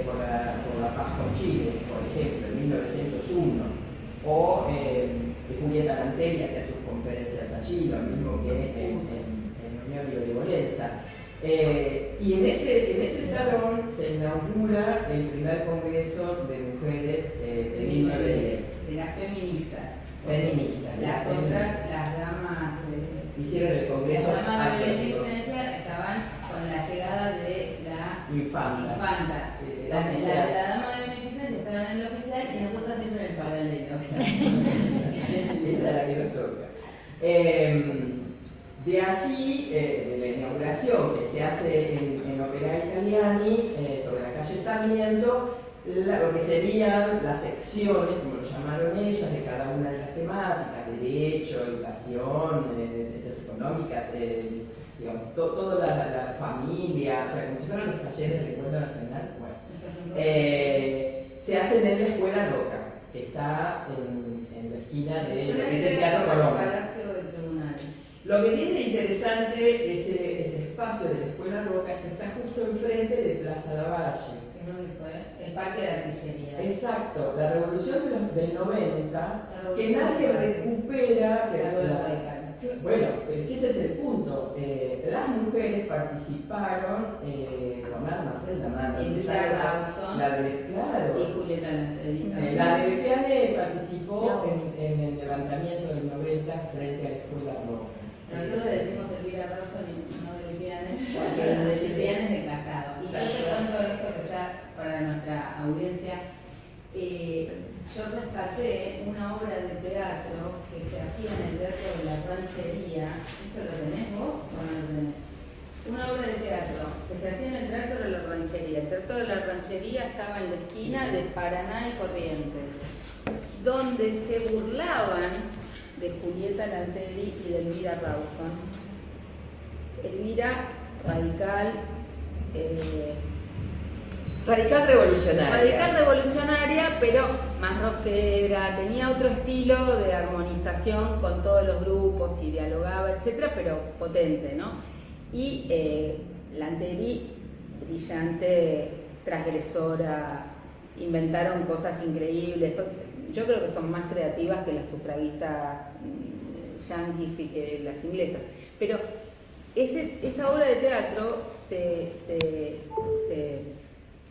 por la paz con Chile, por ejemplo, en 1901, o Julieta Lantelli hacía sus conferencias allí, lo mismo que en Unión y Benevolencia. Y en ese salón se inaugura el primer congreso de mujeres de 1910. De las feministas. Las otras, las damas hicieron el congreso. Las damas de beneficencia estaban con la llegada de la infanta. La dama de beneficencia estaban en el oficial y nosotros siempre en el paralelo. Esa es la que nos toca. De allí, de la inauguración que se hace en Opera Italiani, sobre la calle Sarmiento, lo que serían las secciones, como lo llamaron ellas, de cada una de las temáticas, de derecho, educación, ciencias económicas, digamos, toda la familia, o sea, como si fueran los talleres del Encuentro Nacional, bueno, se hacen en la Escuela Roca, que está en la esquina de lo que es el Teatro Colón. Lo que tiene de interesante ese espacio de la Escuela Roca es que está justo enfrente de Plaza Lavalle. El Parque de Artillería. Exacto, la revolución del 90, que nadie recupera. Bueno, pero ese es el punto. Las mujeres participaron con armas en la mano. Claro. Y Julieta Lantelli. La de Lepiane participó en el levantamiento del 90 frente a la Escuela Roca. Nosotros le decimos Elvira Rawson y no de Lepiane, porque los de Lepiane es de Casado. Y yo te cuento esto que ya para nuestra audiencia, yo rescaté una obra de teatro que se hacía en el Teatro de la Ranchería. ¿Esto lo tenés vos o no lo tenés? Una obra de teatro que se hacía en el Teatro de la Ranchería. El Teatro de la Ranchería estaba en la esquina de Paraná y Corrientes, donde se burlaban de Julieta Lantelli y de Elvira Rawson. Elvira, radical revolucionaria. Radical revolucionaria, pero más rockera, tenía otro estilo de armonización con todos los grupos y dialogaba, etcétera, pero potente, ¿no? Y Lantelli, brillante, transgresora, inventaron cosas increíbles. Yo creo que son más creativas que las sufragistas yanquis y que las inglesas. Pero esa obra de teatro se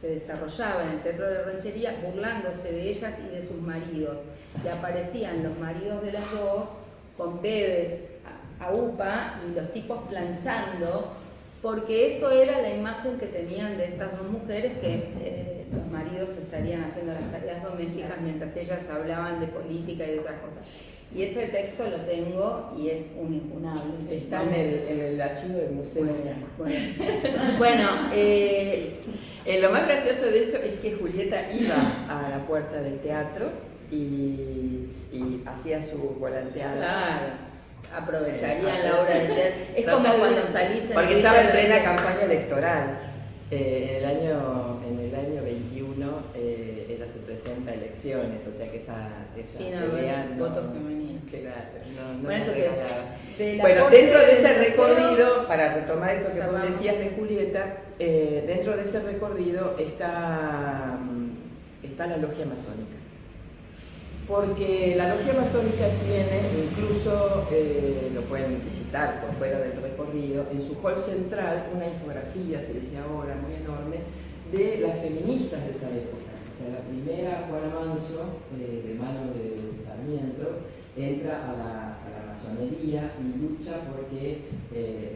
desarrollaba en el Teatro de la Ranchería burlándose de ellas y de sus maridos. Y aparecían los maridos de las dos con pebes a upa y los tipos planchando, porque eso era la imagen que tenían de estas dos mujeres, que los maridos estarían haciendo las tareas domésticas mientras ellas hablaban de política y de otras cosas. Y ese texto lo tengo y es un incunable. Está en el archivo del Museo. Bueno, lo más gracioso de esto es que Julieta iba a la puerta del teatro y hacía su volanteada. Claro. Aprovecharían la obra de teatro. Es como cuando salís en porque estaba en plena campaña electoral. En el año 21 ella se presenta a elecciones, o sea que esa pelea no, voto femenino. Claro, no bueno, entonces, dentro de ese recorrido, para retomar esto que vos decías de Julieta, dentro de ese recorrido está la logia masónica. Porque la logia masónica tiene, incluso lo pueden visitar por fuera del recorrido, en su hall central una infografía, se dice ahora, muy enorme, de las feministas de esa época. O sea, la primera, Juana Manso, de mano de Sarmiento, entra a la masonería y lucha porque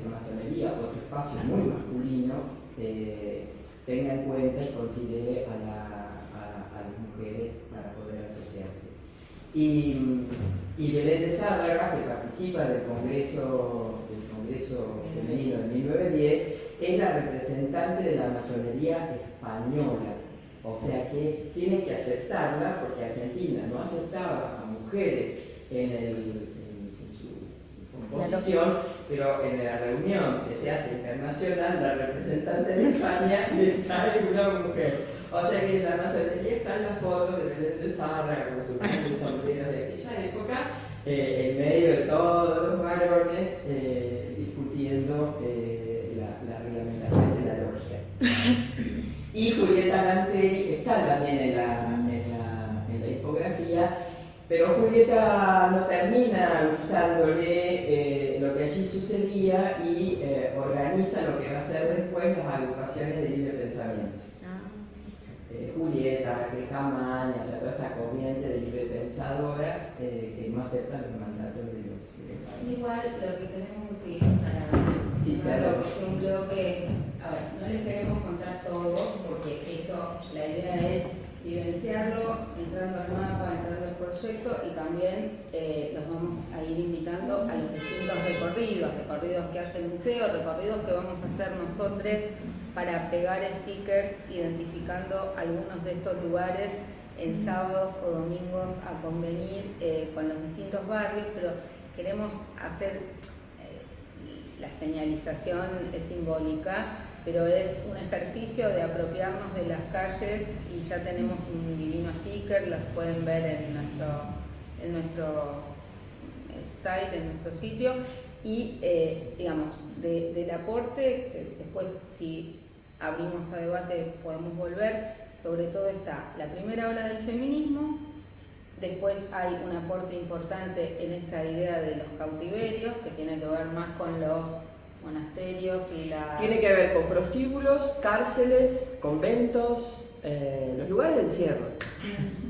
la masonería, otro espacio muy masculino, tenga en cuenta y considere a las mujeres para poder asociarse. Y Belén de Zárraga, que participa del Congreso Femenino de 1910, es la representante de la masonería española. O sea que tienen que aceptarla, porque Argentina no aceptaba a mujeres en su composición, pero en la reunión que se hace internacional, la representante de España le trae una mujer. O sea que en la masonería están las fotos de Belén de Zárraga con sus grandes sombreros de aquella época, en medio de todos los varones discutiendo la reglamentación de la logia. Y Julieta Lanteri está también en la infografía, pero Julieta no termina gustándole lo que allí sucedía y organiza lo que va a ser después las agrupaciones de libre pensamiento. Julieta, Camaña, o sea, toda esa corriente de librepensadoras que no aceptan los mandatos de los igual lo que tenemos que seguir para un bloque, a ver, no les queremos contar todo, porque la idea es vivenciarlo, entrando al mapa, entrando al proyecto, y también los vamos a ir invitando a los distintos recorridos que hace el museo, recorridos que vamos a hacer nosotros para pegar stickers identificando algunos de estos lugares en sábados o domingos a convenir con los distintos barrios, pero queremos hacer, la señalización es simbólica, pero es un ejercicio de apropiarnos de las calles, y ya tenemos un divino sticker, los pueden ver en nuestro site, en nuestro sitio, y digamos, del aporte, que después si abrimos a debate podemos volver. Sobre todo está la primera ola del feminismo, después hay un aporte importante en esta idea de los cautiverios, que tiene que ver más con los monasterios y la... Tiene que ver con prostíbulos, cárceles, conventos, los lugares de encierro.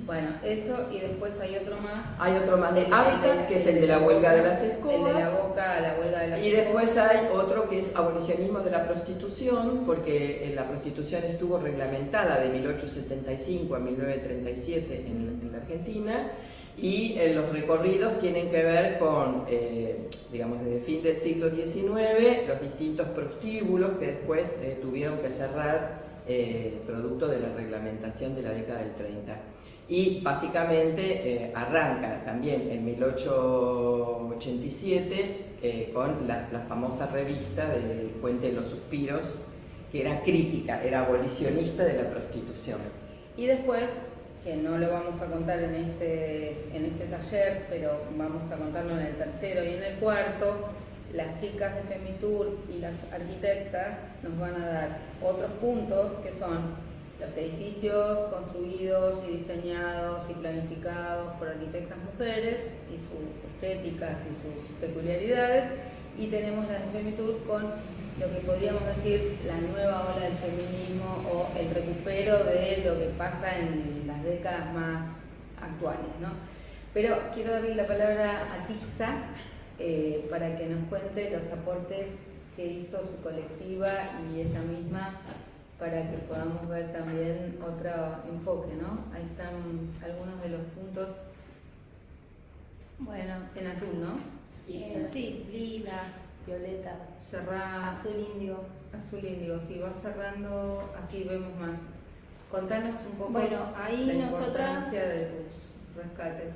Bueno, eso, y después hay otro más. Hay otro más de hábitat, que es el de la huelga de las escobas. El de la boca, la huelga de las escobas. Y después hay otro que es abolicionismo de la prostitución, porque la prostitución estuvo reglamentada de 1875 a 1937 en la Argentina, y los recorridos tienen que ver con, digamos, desde el fin del siglo XIX, los distintos prostíbulos que después tuvieron que cerrar producto de la reglamentación de la década del 30. Y básicamente arranca también en 1887 con la famosa revista del Puente de los Suspiros, que era crítica, era abolicionista de la prostitución. Y después, que no lo vamos a contar en este taller, pero vamos a contarlo en el tercero y en el cuarto, las chicas de Femitur y las arquitectas nos van a dar otros puntos, que son los edificios construidos y diseñados y planificados por arquitectas mujeres y sus estéticas y sus peculiaridades, y tenemos la de Femitour con lo que podríamos decir la nueva ola del feminismo o el recupero de lo que pasa en las décadas más actuales, ¿no? Pero quiero darle la palabra a Tixa para que nos cuente los aportes que hizo su colectiva y ella misma para que podamos ver también otro enfoque, ¿no? Ahí están algunos de los puntos. Bueno, en azul, ¿no? Sí, lila, violeta, azul índigo. Azul índigo, sí, va cerrando, así vemos más. Contanos un poco ahí la nosotras, importancia de tus rescates.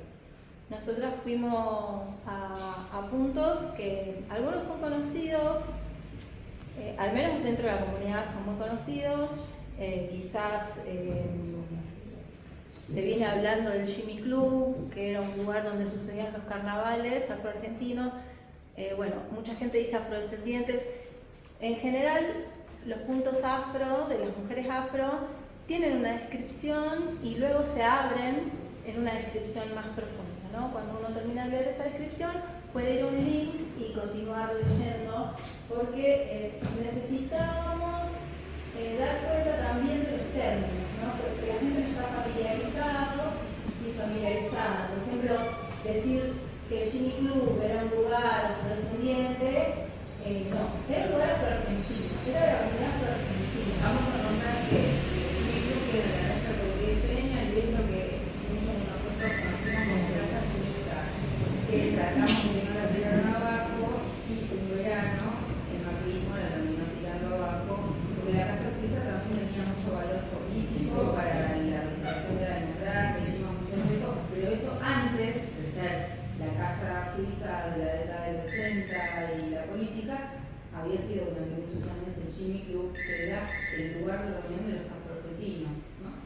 Nosotras fuimos a puntos que algunos son conocidos, al menos dentro de la comunidad son muy conocidos, quizás se viene hablando del Jimmy Club, que era un lugar donde sucedían los carnavales afroargentinos. Bueno, mucha gente dice afrodescendientes. En general, los puntos afro, de las mujeres afro, tienen una descripción y luego se abren en una descripción más profunda, ¿no? Cuando uno termina de leer esa descripción, puede ir a un link y continuar leyendo, porque necesitábamos dar cuenta también de los términos, ¿no? Porque la gente no está familiarizada. Por ejemplo, decir que el Jimmy Club era un lugar afrodescendiente, no, era un lugar afroargentino, era de la comunidad afroargentina. Vamos a contar que el Jimmy Club queda en la calle Rodríguez Peña y es lo que muchos de nosotros conocemos como Casa Suiza, que tratamos de no la tiraron abajo y un verano el macrismo la terminó tirando abajo, porque la Casa Suiza también tenía mucho valor político para la recuperación de la democracia, hicimos muchos de cosas, pero eso antes de ser la Casa Suiza de la década del 80 y la política, había sido durante muchos años el Jimmy Club, que era el lugar de reunión de los afroargentinos, ¿no?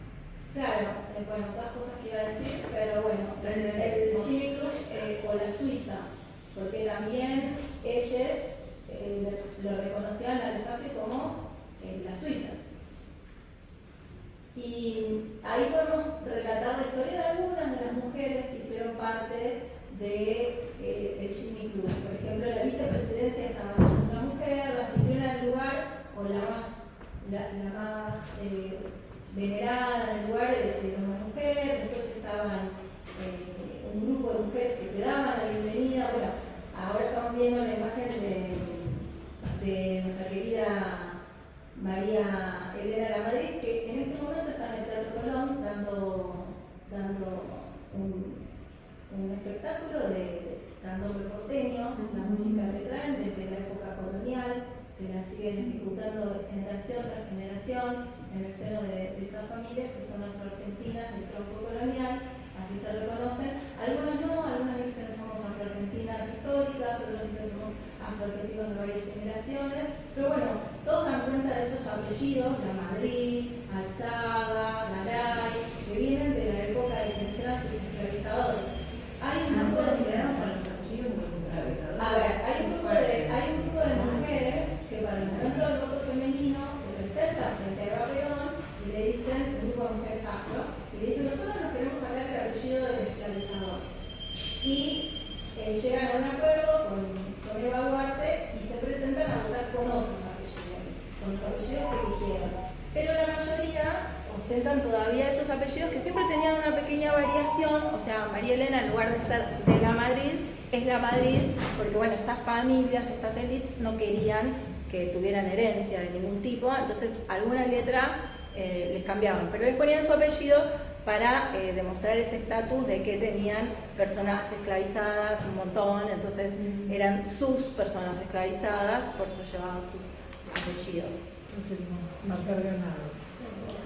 Claro, bueno, otras cosas que iba a decir, pero bueno, el Jimmy Club o la Suiza, porque también ellos lo reconocían al espacio como la Suiza. Y ahí podemos relatar la historia de algunas de las mujeres que hicieron parte del Jimmy Club. Por ejemplo, la vicepresidencia estaba una mujer, la anfitriona del lugar, o la más venerada en el lugar de una mujer. Después estaban un grupo de mujeres que te daban la bienvenida. Bueno, ahora estamos viendo la imagen de nuestra querida María Elena La Madrid, que en este momento está en el Teatro Colón dando un espectáculo de candombe porteño, la música que traen desde la época colonial, que la siguen ejecutando generación tras generación en el seno de estas familias que son afroargentinas del tronco colonial, así se reconocen. Algunas no, algunas dicen somos afroargentinas históricas, otros dicen somos afroargentinos de varias generaciones, pero bueno, todos dan cuenta de esos apellidos, La Madrid, Alzaga, Garay, que vienen de la época de quienes eran sus esclavizadores. Hay un grupo de mujeres que para el momento del voto femenino se presentan frente a Gabrión y le dicen, un grupo de mujeres afro, y le dicen, nosotros nos queremos sacar el apellido del esclavizador. Y llegan a un acuerdo con Eva Duarte y se presentan a votar con otros apellidos, con los apellidos que eligieron. Pero la mayoría ostentan todavía esos apellidos que siempre tenían una pequeña variación, o sea, María Elena en lugar de ser de La Madrid, es La Madrid, porque bueno, estas familias, estas élites no querían que tuvieran herencia de ningún tipo, entonces alguna letra les cambiaban, pero les ponían su apellido para demostrar ese estatus de que tenían personas esclavizadas, un montón, entonces eran sus personas esclavizadas, por eso llevaban sus apellidos. Entonces, marcar ganado.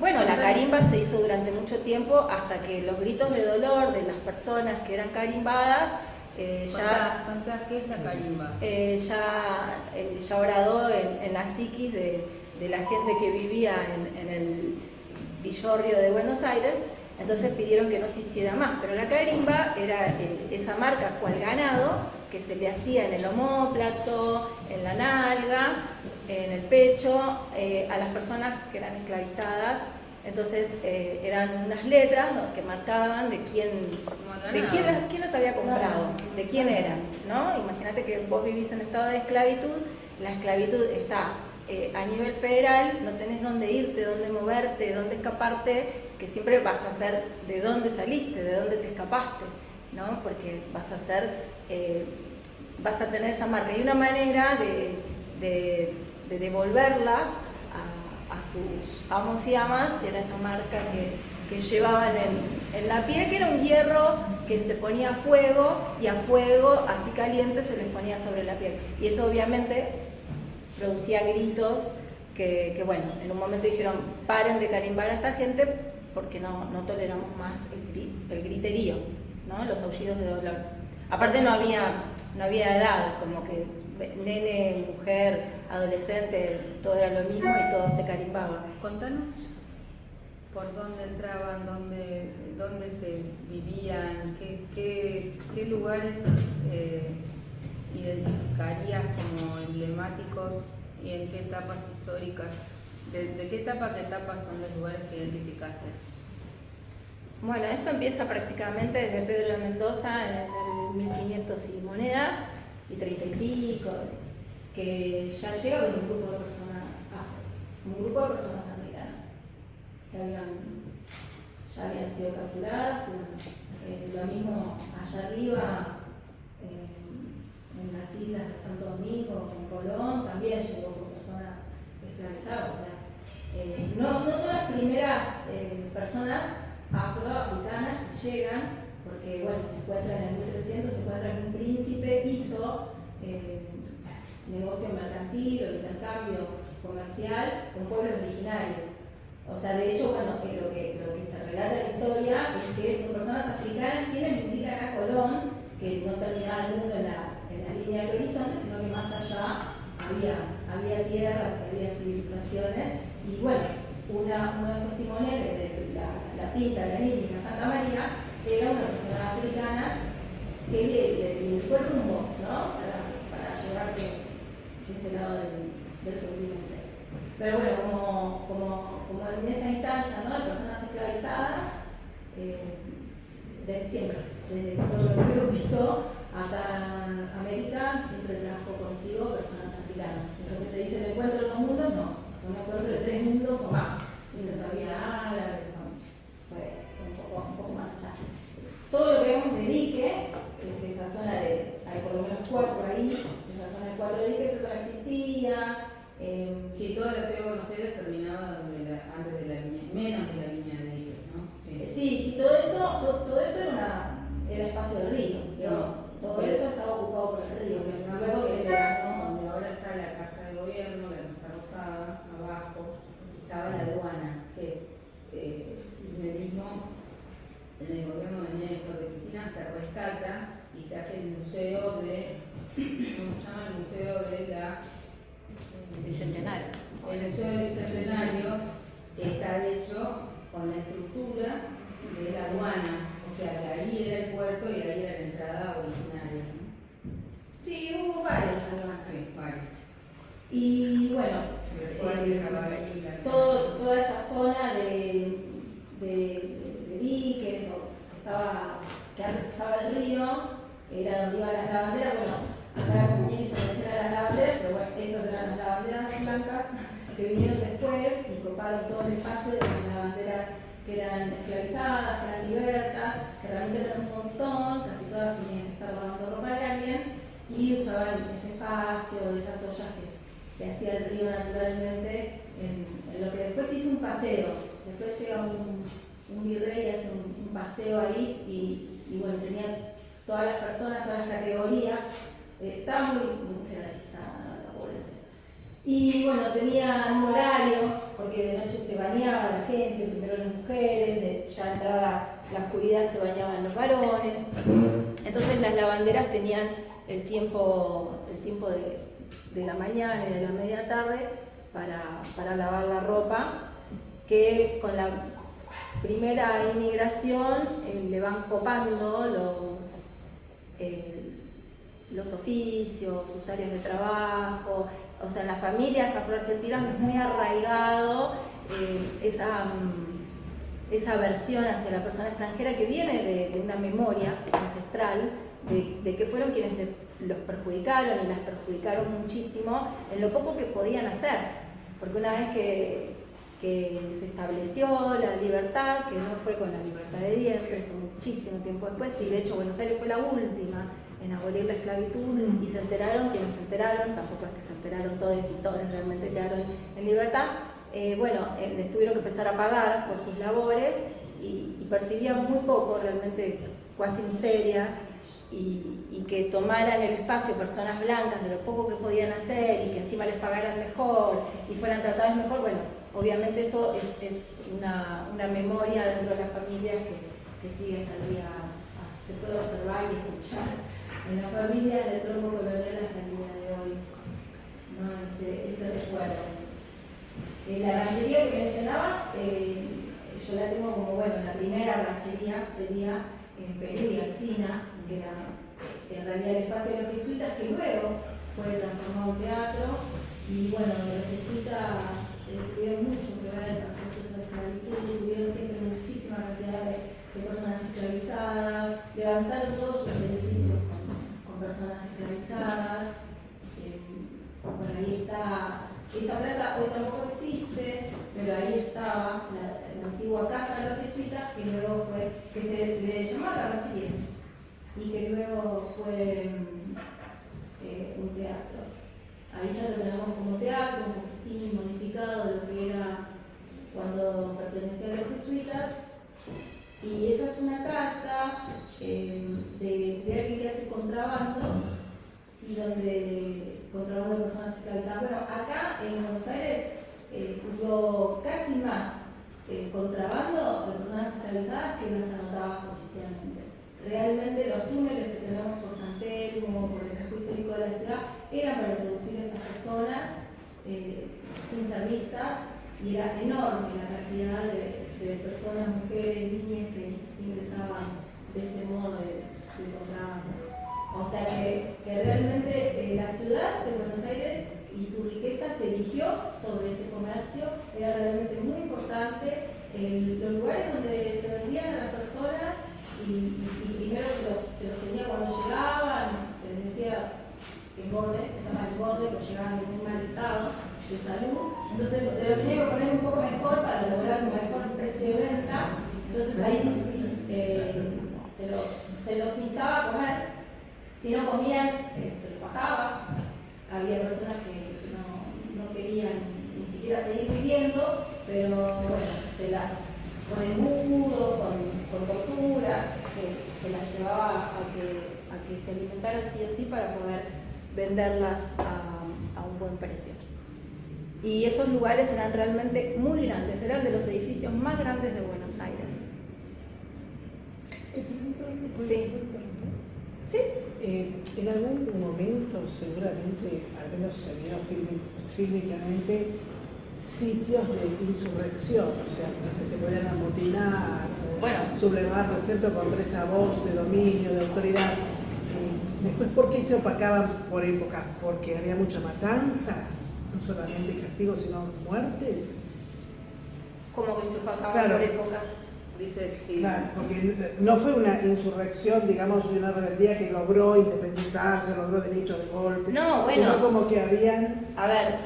Bueno, la carimba se hizo durante mucho tiempo hasta que los gritos de dolor de las personas que eran carimbadas ya... ¿Qué es la carimba? Ya horadó en la psiquis de la gente que vivía en el Villorrio de Buenos Aires, entonces pidieron que no se hiciera más. Pero la carimba era esa marca cual ganado que se le hacía en el omóplato, en la nalga, en el pecho, a las personas que eran esclavizadas Entonces eran unas letras que marcaban de quién las había comprado, de quién eran, ¿no? Imagínate que vos vivís en estado de esclavitud, la esclavitud está a nivel federal, no tenés dónde irte, dónde moverte, dónde escaparte, que siempre vas a ser de dónde saliste, de dónde te escapaste, ¿no? Porque vas a tener esa marca. Y una manera de devolverlas a sus amos y amas era esa marca que llevaban en la piel, que era un hierro que se ponía a fuego, y a fuego así caliente se les ponía sobre la piel. Y eso obviamente producía gritos que bueno, en un momento dijeron, paren de carimbar a esta gente porque no toleramos más el griterío, ¿no? Los aullidos de dolor. Aparte no había edad, como que nene, mujer, adolescente, todo era lo mismo y todo se carimbaba. Contanos por dónde entraban, dónde se vivían, qué lugares identificarías como emblemáticos y en qué etapas históricas, de qué etapa a qué etapa son los lugares que identificaste. Bueno, esto empieza prácticamente desde Pedro de Mendoza en el 1500 y monedas, y 30 y pico, que ya llega con un grupo de personas americanas que ya habían sido capturadas. Lo mismo allá arriba, en las islas de Santo Domingo, en Colón, también llegó con personas esclavizadas. O sea, no son las primeras personas afroafricanas que llegan, porque bueno, se encuentran en el 1300, se encuentran un príncipe, hizo negocio mercantil o intercambio comercial con pueblos originarios. O sea, de hecho, bueno, lo que se relata en la historia es que son personas africanas quienes indican a Colón que no terminaba el mundo en la línea del horizonte, sino que más allá había tierras, había civilizaciones. Y bueno, uno de los testimoniales de la Pinta, la Nítica, Santa María, era una persona africana que le indicó el rumbo, ¿no? Para llevarte de este lado del continente. Pero bueno, como en esa instancia, ¿no? De personas esclavizadas, desde siempre, desde que el europeo pisó acá en América, siempre trajo consigo personas africanas. Eso que se dice el encuentro de dos mundos, no, un encuentro de tres mundos o más. Entonces había árabes, un poco más allá. Todo lo que vemos de dique, desde esa zona hay por lo menos 4 ahí, esa zona de 4 diques, esa zona existía. Sí, toda la ciudad de Buenos Aires terminaba antes de la línea, menos de la línea de diques, ¿no? Sí, todo eso era espacio del río. Todo eso estaba ocupado por el río. Luego se levantó. Donde ahora está la casa de gobierno, la Casa Rosada, abajo, estaba la aduana, que el kirchnerismo en el gobierno de Néstor de Cristina se rescata y se hace el museo de, ¿cómo se llama? El museo de la Bicentenario. El museo del Bicentenario está hecho con la estructura de la aduana, o sea, que ahí era el puerto y ahí era la entrada originaria, ¿no? Sí, hubo varias aduanas. Sí, varias. Y bueno, toda esa zona de diques, que antes estaba el río, era donde iban las lavanderas. Bueno, acá la compañía hizo mención a las lavanderas, pero bueno, esas eran las lavanderas blancas que vinieron después y coparon todo el espacio de las lavanderas que eran esclavizadas, que eran libertas, que realmente eran un montón, casi todas tenían que estar lavando ropa de alguien, y usaban ese espacio, esas ollas que hacía el río naturalmente, en lo que después hizo un paseo. Después llega un virrey y hace un paseo ahí, y bueno, tenía todas las personas, todas las categorías, estaba muy generalizada la población. Y bueno, tenía un horario, porque de noche se bañaba la gente, primero las mujeres, ya entraba la oscuridad, se bañaban los varones. Entonces las lavanderas tenían el tiempo de la mañana y de la media tarde para lavar la ropa, que con la primera inmigración le van copando los oficios, sus áreas de trabajo, o sea, en las familias afroargentinas es muy arraigado esa aversión hacia la persona extranjera que viene de una memoria ancestral de que fueron quienes los perjudicaron y las perjudicaron muchísimo en lo poco que podían hacer. Porque una vez que se estableció la libertad, que no fue con la libertad de vientre, fue muchísimo tiempo después, y de hecho Buenos Aires fue la última en abolir la esclavitud, y se enteraron quienes se enteraron, tampoco es que se enteraron todos y todas realmente quedaron en libertad, les tuvieron que empezar a pagar por sus labores y percibían muy poco, realmente cuasi miserias, y que tomaran el espacio personas blancas de lo poco que podían hacer y que encima les pagaran mejor y fueran tratadas mejor, bueno, obviamente eso es una memoria dentro de las familias que sigue hasta el día, se puede observar y escuchar en las familias del tronco colonial hasta el día de hoy, ¿no? ese recuerdo. La ranchería que mencionabas, yo la tengo como, bueno, la primera ranchería sería en Perú y Alsina, que era en realidad el espacio de los jesuitas, que luego fue transformado en teatro, y bueno, los jesuitas tuvieron mucho que ver en el proceso de esclavitud, tuvieron siempre muchísima cantidad de personas esclavizadas, levantaron todos sus edificios con personas esclavizadas. Bueno, ahí está, esa plaza hoy tampoco existe, pero ahí estaba la antigua casa de los jesuitas, que luego fue, que se le llamaba la ranchería, y que luego fue un teatro. Ahí ya lo tenemos como teatro, un poquitín modificado de lo que era cuando pertenecía a los jesuitas. Y esa es una carta de alguien que hace contrabando, y donde contrabando de personas esclavizadas. Bueno, acá en Buenos Aires hubo casi más contrabando de personas esclavizadas que las anotadas oficialmente. Realmente los túneles que tenemos por San Telmo, por el casco histórico de la ciudad, eran para introducir a estas personas sin ser vistas, y era enorme la cantidad de personas, mujeres, niñas que ingresaban de este modo de contrabando. O sea que realmente la ciudad de Buenos Aires y su riqueza se erigió sobre este comercio, era realmente muy importante. Los lugares donde se vendían a las personas, y primero se los tenía cuando llegaban, se les decía engorde, estaban engorde, que llegaban en muy mal estado de salud, entonces se lo tenía que poner un poco mejor para lograr un mejor precio de venta. Entonces ahí se los instaba a comer. Si no comían, se los bajaba. Había personas que no querían ni siquiera seguir viviendo, pero bueno, se las, con el mudo, con torturas, se las llevaba a que se alimentaran sí o sí para poder venderlas a un buen precio. Y esos lugares eran realmente muy grandes, eran de los edificios más grandes de Buenos Aires. Sí. ¿Sí? En algún momento, seguramente, al menos se vieron fílmicamente, sitios de insurrección, o sea, que se podían amotinar, sublevar, ¿no es cierto?, contra esa voz de dominio, de autoridad. Después, ¿por qué se opacaban por épocas? Porque había mucha matanza, no solamente castigos, sino muertes. ¿Cómo que se opacaban por épocas? Dice, sí. Claro, porque no fue una insurrección, digamos, una rebeldía que logró independizarse, logró derechos de golpe. No, bueno. Sino como que habían... A ver,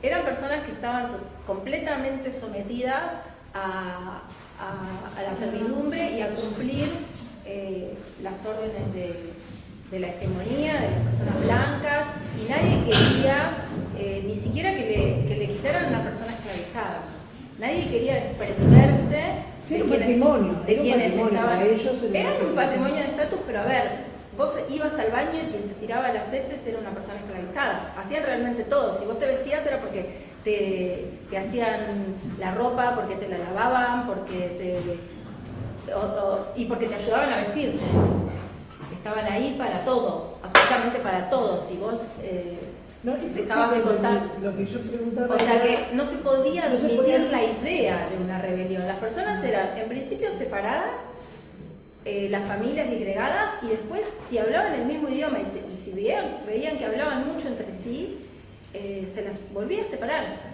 eran personas que estaban completamente sometidas a la servidumbre y a cumplir las órdenes de la hegemonía, de las personas blancas, y nadie quería ni siquiera que le quitaran a una persona esclavizada. Nadie quería desprenderse. Sí, un patrimonio. De quienes estaban. Era un patrimonio de estatus, pero a ver, vos ibas al baño y quien te tiraba las heces era una persona esclavizada. Hacían realmente todo. Si vos te vestías era porque te hacían la ropa, porque te la lavaban, y porque te ayudaban a vestirte. Estaban ahí para todo, absolutamente para todo. Si vos no, dejabas de contar. Lo que yo preguntaba. O sea que no se podía admitir la idea de una rebelión. Las personas eran en principio separadas, las familias disgregadas, y después si hablaban el mismo idioma y si veían que hablaban mucho entre sí, se las volvía a separar.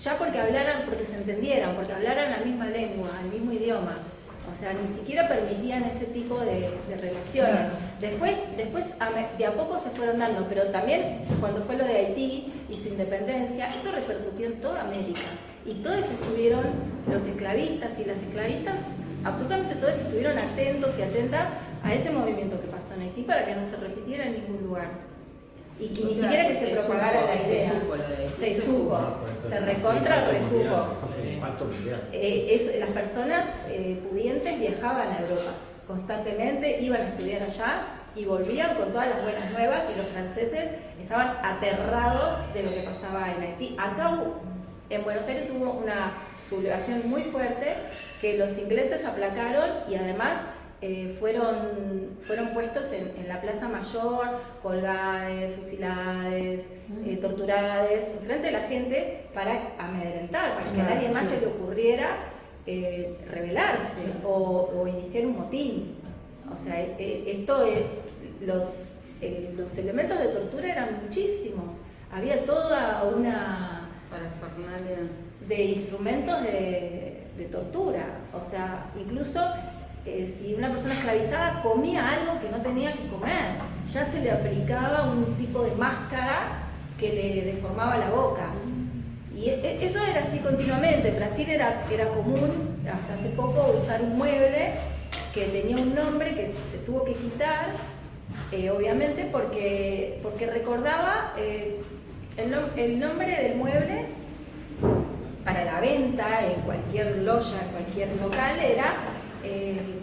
Ya porque hablaran, porque se entendieran, porque hablaran la misma lengua, el mismo idioma. O sea, ni siquiera permitían ese tipo de relaciones. Después de a poco se fueron dando, pero también cuando fue lo de Haití y su independencia, eso repercutió en toda América. Y todos estuvieron, los esclavistas y las esclavistas, absolutamente todos estuvieron atentos y atentas a ese movimiento que pasó en Haití para que no se repitiera en ningún lugar. Y ni siquiera que se propagara la idea. Se supo, se recontra resupo. Las personas pudientes viajaban a Europa constantemente, iban a estudiar allá y volvían con todas las buenas nuevas, y los franceses estaban aterrados de lo que pasaba en Haití. Acá en Buenos Aires hubo una sublevación muy fuerte que los ingleses aplacaron, y además fueron puestos en la Plaza Mayor, colgados, fusilados, torturados, enfrente de la gente para amedrentar, para que a nadie más se le ocurriera rebelarse o iniciar un motín. O sea, los elementos de tortura eran muchísimos. Había toda una parafernalia de instrumentos de tortura. O sea, incluso si una persona esclavizada comía algo que no tenía que comer, ya se le aplicaba un tipo de máscara que le deformaba la boca. Y eso era así continuamente. En Brasil era común hasta hace poco usar un mueble que tenía un nombre que se tuvo que quitar, obviamente porque recordaba el nombre del mueble para la venta en cualquier loya, en cualquier local, era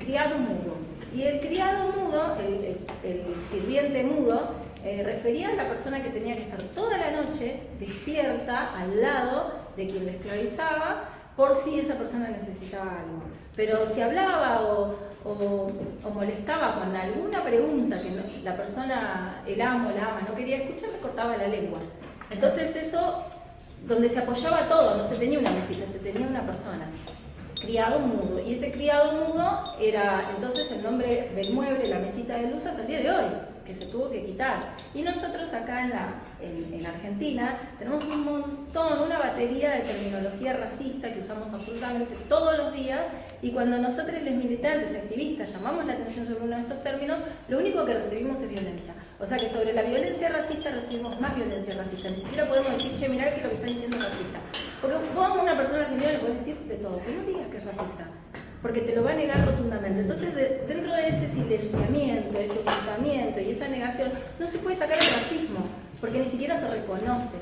criado mudo. Y el criado mudo, el sirviente mudo, refería a la persona que tenía que estar toda la noche despierta al lado de quien le esclavizaba por si esa persona necesitaba algo. Pero si hablaba o molestaba con alguna pregunta que la persona, el amo, la ama, no quería escuchar, le cortaba la lengua. Entonces eso, donde se apoyaba todo, no se tenía una mesita, se tenía una persona. Criado mudo. Y ese criado mudo era entonces el nombre del mueble, la mesita de luz, hasta el día de hoy, que se tuvo que quitar. Y nosotros acá en Argentina tenemos un montón, una batería de terminología racista que usamos absolutamente todos los días, y cuando nosotros, los militantes, activistas, llamamos la atención sobre uno de estos términos, lo único que recibimos es violencia. O sea que sobre la violencia racista recibimos más violencia racista. Ni siquiera podemos decir, che, mirá que lo que está diciendo es racista. Porque vos a una persona argentina le podés decir de todo, pero no digas que es racista, porque te lo va a negar rotundamente. Entonces, dentro de ese silenciamiento, ese ocultamiento y esa negación, no se puede sacar el racismo, porque ni siquiera se reconoce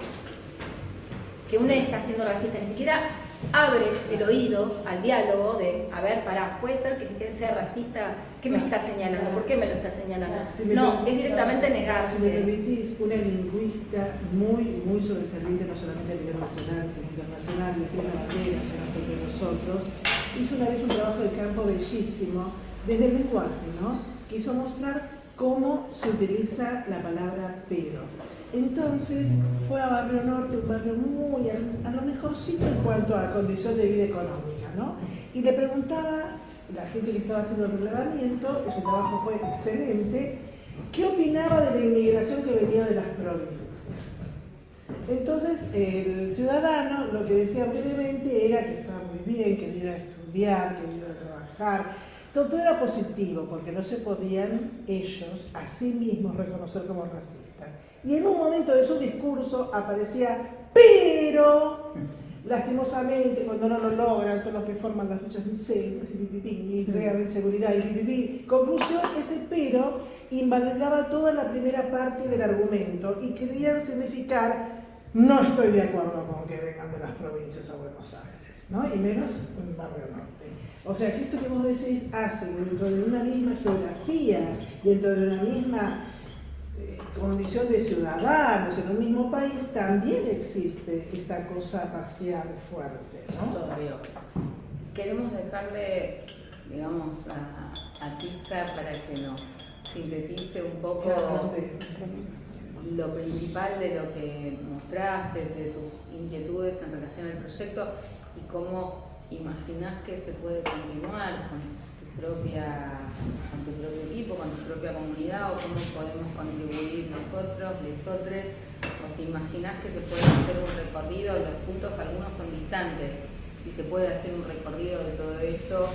que uno está siendo racista, ni siquiera abre el oído al diálogo de, a ver, pará, puede ser que sea racista, ¿qué me está señalando? ¿Por qué me lo está señalando? No, es directamente negarse. Si me permitís, una lingüista muy sobresaliente, no solamente a nivel nacional, sino internacional, Cristina Bandera, ya no de nosotros, hizo una vez un trabajo de campo bellísimo, desde el lenguaje, ¿no? Quiso mostrar cómo se utiliza la palabra pero. Entonces fue a Barrio Norte, un barrio muy a lo mejorcito en cuanto a condición de vida económica, ¿no? Y le preguntaba la gente que estaba haciendo el relevamiento, que su trabajo fue excelente, ¿qué opinaba de la inmigración que venía de las provincias? Entonces el ciudadano lo que decía brevemente era que estaba muy bien, que viniera a estudiar, que viniera a trabajar. Todo era positivo porque no se podían ellos a sí mismos reconocer como racistas. Y en un momento de su discurso aparecía, pero lastimosamente cuando no lo logran son los que forman las luchas vicentes y pipipi, y crean inseguridad y pipipi. Conclusión, ese pero invalidaba toda la primera parte del argumento y querían significar, no estoy de acuerdo con que vengan de las provincias a Buenos Aires, ¿no? Y menos en Barrio Norte. O sea, que esto que vos decís hace dentro de una misma geografía, dentro de una misma condición de ciudadanos en un mismo país, también existe esta cosa racial fuerte, ¿no? Obvio. Queremos dejarle, digamos, a Titza para que nos sintetice un poco lo principal de lo que mostraste, de tus inquietudes en relación al proyecto y cómo imaginás que se puede continuar con tu propio equipo, con tu propia comunidad, o cómo podemos contribuir nosotros, lesotres, si imaginás que se puede hacer un recorrido, los puntos algunos son distantes, si se puede hacer un recorrido de todo esto,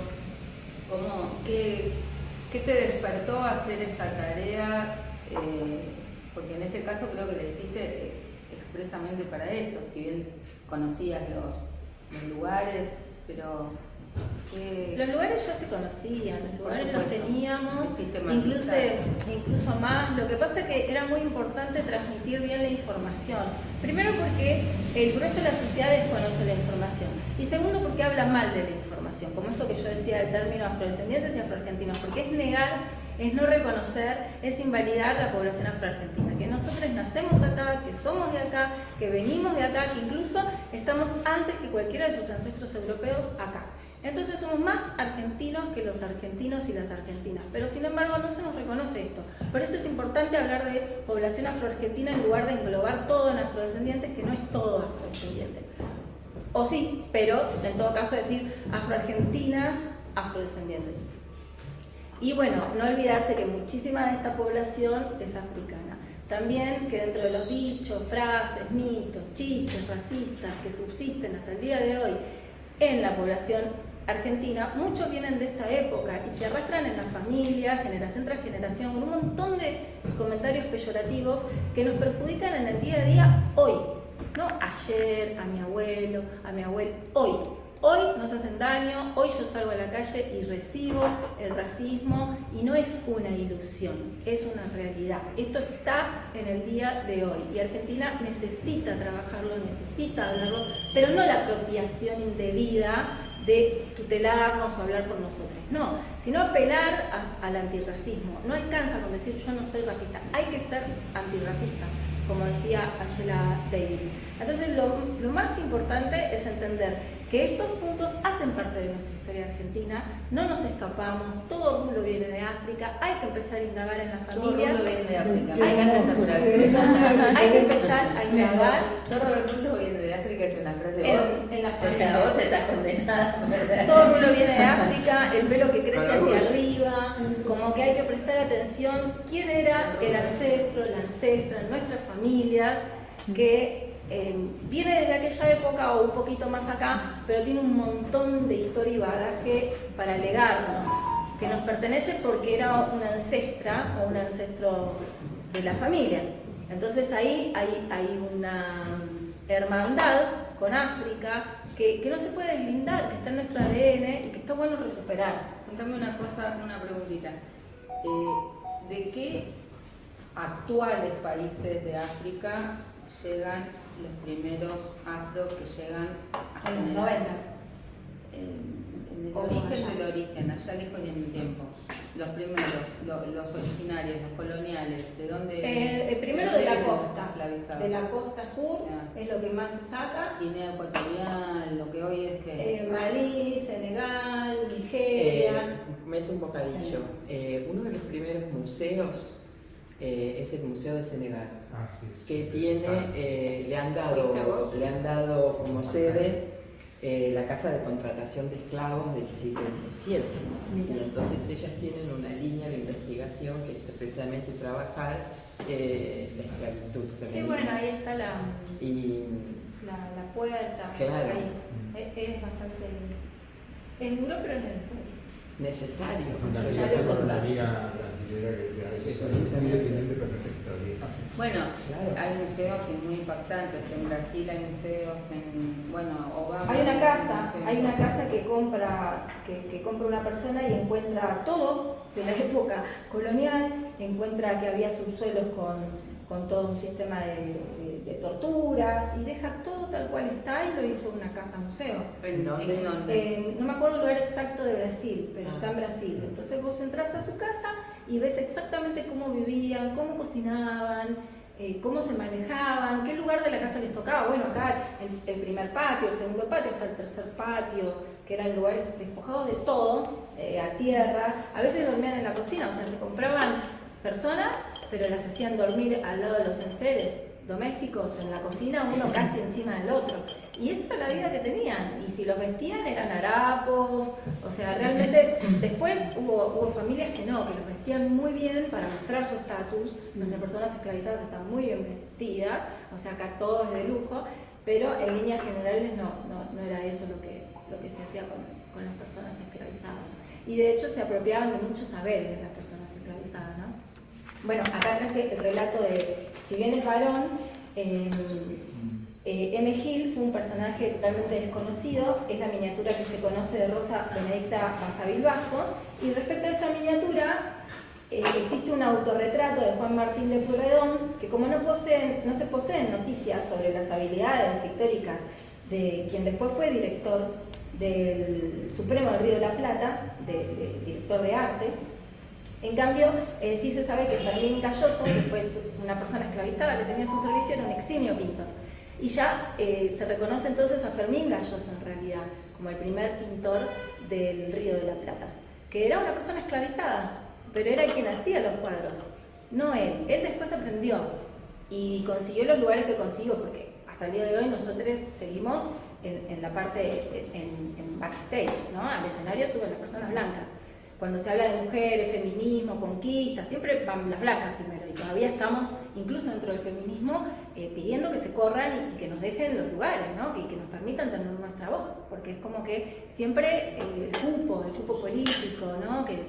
¿qué te despertó a hacer esta tarea? Porque en este caso creo que le hiciste expresamente para esto, si bien conocías los lugares, pero... Los lugares ya se conocían, los lugares los teníamos, incluso más. Lo que pasa es que era muy importante transmitir bien la información. Primero porque el grueso de la sociedad desconoce la información. Y segundo porque habla mal de la información, como esto que yo decía del término afrodescendientes y afroargentinos, porque es negar, es no reconocer, es invalidar la población afroargentina, que nosotros nacemos acá, que somos de acá, que venimos de acá, que incluso estamos antes que cualquiera de sus ancestros europeos acá. Entonces somos más argentinos que los argentinos y las argentinas, pero sin embargo no se nos reconoce esto. Por eso es importante hablar de población afroargentina en lugar de englobar todo en afrodescendientes, que no es todo afrodescendiente. O sí, pero en todo caso decir afroargentinas, afrodescendientes. Y bueno, no olvidarse que muchísima de esta población es africana. También que dentro de los dichos, frases, mitos, chistes racistas que subsisten hasta el día de hoy en la población argentina, muchos vienen de esta época y se arrastran en la familia, generación tras generación, con un montón de comentarios peyorativos que nos perjudican en el día a día hoy, no ayer, a mi abuelo, hoy. Hoy nos hacen daño, hoy yo salgo a la calle y recibo el racismo y no es una ilusión, es una realidad. Esto está en el día de hoy y Argentina necesita trabajarlo, necesita hablarlo, pero no la apropiación indebida de tutelarnos o hablar por nosotros, no, sino apelar al antirracismo. No alcanza con decir yo no soy racista, hay que ser antirracista, como decía Angela Davis. Entonces lo más importante es entender que estos puntos hacen parte de nuestra historia argentina, no nos escapamos, todo rulo viene de África, hay que empezar a indagar en las familias. Todo rulo viene de África, me encanta esa frase. Hay que empezar a indagar. Todo rulo viene de África, es una frase de vos. En la familia. Vos estás condenada. Todo rulo viene de África, el pelo que crece hacia arriba, como que hay que prestar atención quién era el ancestro, la ancestra en nuestras familias, que viene desde aquella época o un poquito más acá, pero tiene un montón de historia y bagaje para legarnos, que nos pertenece porque era una ancestra o un ancestro de la familia. Entonces ahí hay una hermandad con África que no se puede deslindar, que está en nuestro ADN y que está bueno recuperar. Contame una cosa, una preguntita. ¿De qué actuales países de África llegan los primeros afros que llegan en los 90? En el origen del origen, allá lejos y en el tiempo. Los primeros, los originarios, los coloniales, ¿de dónde? Primero de la costa, de la costa sur, es lo que más se saca. Guinea Ecuatorial, lo que hoy es que... Malí, Senegal, Nigeria. Meto un bocadillo. Uno de los primeros museos es el Museo de Senegal, que tiene, le han dado como sede la casa de contratación de esclavos del siglo XVII. Y entonces ellas tienen una línea de investigación que es precisamente trabajar la esclavitud femenina. Sí, bueno, ahí está la puerta. Claro. Ahí. Es bastante... Es duro, pero es necesario. Necesario. Con una amiga brasilera que decía, eso es muy independiente pero respecto. Bueno, hay museos muy impactantes, en Brasil hay museos, Obama. Hay una casa que compra una persona y encuentra todo de la época colonial, encuentra que había subsuelos con todo un sistema de torturas y deja todo tal cual está y lo hizo una casa museo. ¿En dónde? No me acuerdo el lugar exacto de Brasil, pero está en Brasil. Entonces vos entras a su casa y ves exactamente cómo vivían, cómo cocinaban, cómo se manejaban, qué lugar de la casa les tocaba. Bueno, acá el primer patio, el segundo patio, hasta el tercer patio, que eran lugares despojados de todo, a tierra. A veces dormían en la cocina, o sea, se compraban personas, pero las hacían dormir al lado de los enseres domésticos en la cocina, uno casi encima del otro. Y esa era la vida que tenían. Y si los vestían eran harapos, o sea, realmente después hubo familias que no, que los vestían muy bien para mostrar su estatus. Nuestras personas esclavizadas están muy bien vestidas, o sea, acá todo es de lujo, pero en líneas generales no era eso lo que se hacía con las personas esclavizadas. Y de hecho se apropiaban de muchos saberes de las personas esclavizadas, ¿no? Bueno, acá traje el relato de, si bien es varón, M. Gil fue un personaje totalmente desconocido, es la miniatura que se conoce de Rosa Benedicta Basavilbaso, y respecto a esta miniatura existe un autorretrato de Juan Martín de Pueyrredón, que como no se poseen noticias sobre las habilidades pictóricas de quien después fue director del Supremo del Río de la Plata, director de arte, en cambio sí se sabe que Fermín Galloso, que fue una persona esclavizada que tenía su servicio, era un eximio pintor. Y ya se reconoce entonces a Fermín Galloso en realidad como el primer pintor del Río de la Plata, que era una persona esclavizada, pero era quien hacía los cuadros, no él. Él después aprendió y consiguió los lugares que consiguió, porque hasta el día de hoy nosotros seguimos en la parte, en backstage, ¿no? Al escenario suben las personas blancas. Cuando se habla de mujeres, feminismo, conquista, siempre van las blancas primero, y todavía estamos, incluso dentro del feminismo, pidiendo que se corran y que nos dejen los lugares, ¿no? Que nos permitan tener nuestra voz, porque es como que siempre el cupo político, ¿no? Que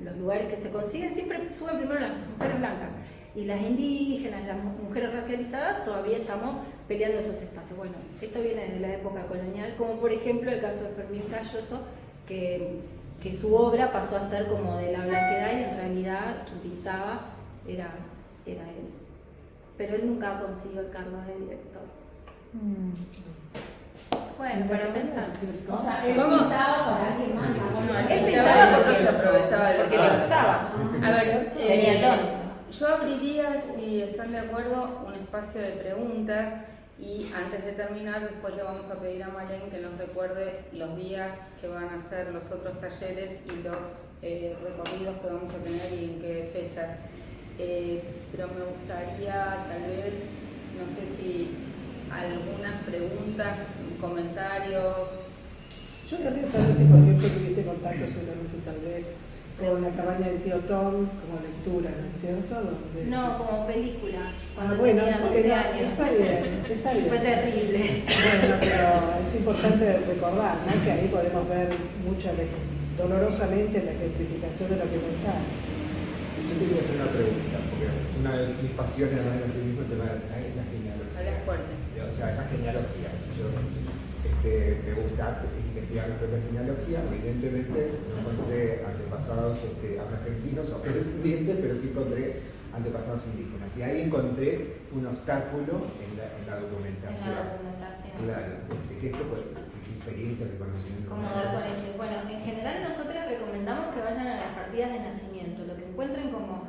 los lugares que se consiguen siempre suben primero las mujeres blancas, y las indígenas, las mujeres racializadas, todavía estamos peleando esos espacios. Bueno, esto viene desde la época colonial, como por ejemplo el caso de Fermín Galloso, que su obra pasó a ser como de la blanquedad y en realidad quien pintaba era él. Pero él nunca consiguió el cargo de director. Bueno, para pensar. O sea, él pintaba para alguien más. Él pintaba porque se aprovechaba de porque le gustaba. A ver, tenía el don. Yo abriría, si están de acuerdo, un espacio de preguntas. Y antes de terminar, después le vamos a pedir a Malén que nos recuerde los días que van a ser los otros talleres y los recorridos que vamos a tener y en qué fechas. Pero me gustaría, tal vez, no sé si algunas preguntas, comentarios. Yo quería saber si, por ejemplo, tuviste contacto solamente tal vez con la cabaña del tío Tom, como lectura, ¿no es cierto? Donde... No, como película, cuando bueno, tenía 12 años. Está bien. Fue terrible. Bueno, pero es importante recordar, ¿no? Que ahí podemos ver dolorosamente la ejemplificación de lo que contás. Yo te quería hacer una pregunta, porque una de mis pasiones es el feminismo, el tema de la genealogía. Habla fuerte. O sea, la genealogía. Yo me gusta investigar la propia genealogía. Evidentemente no encontré antepasados argentinos o descendientes, pero sí encontré antepasados indígenas. Y ahí encontré un obstáculo en la documentación. Claro. ¿Qué experiencia, qué conocimiento? ¿Cómo dar con ellos? Bueno, en general nosotros recomendamos que vayan a las partidas de nacimiento, lo que encuentren como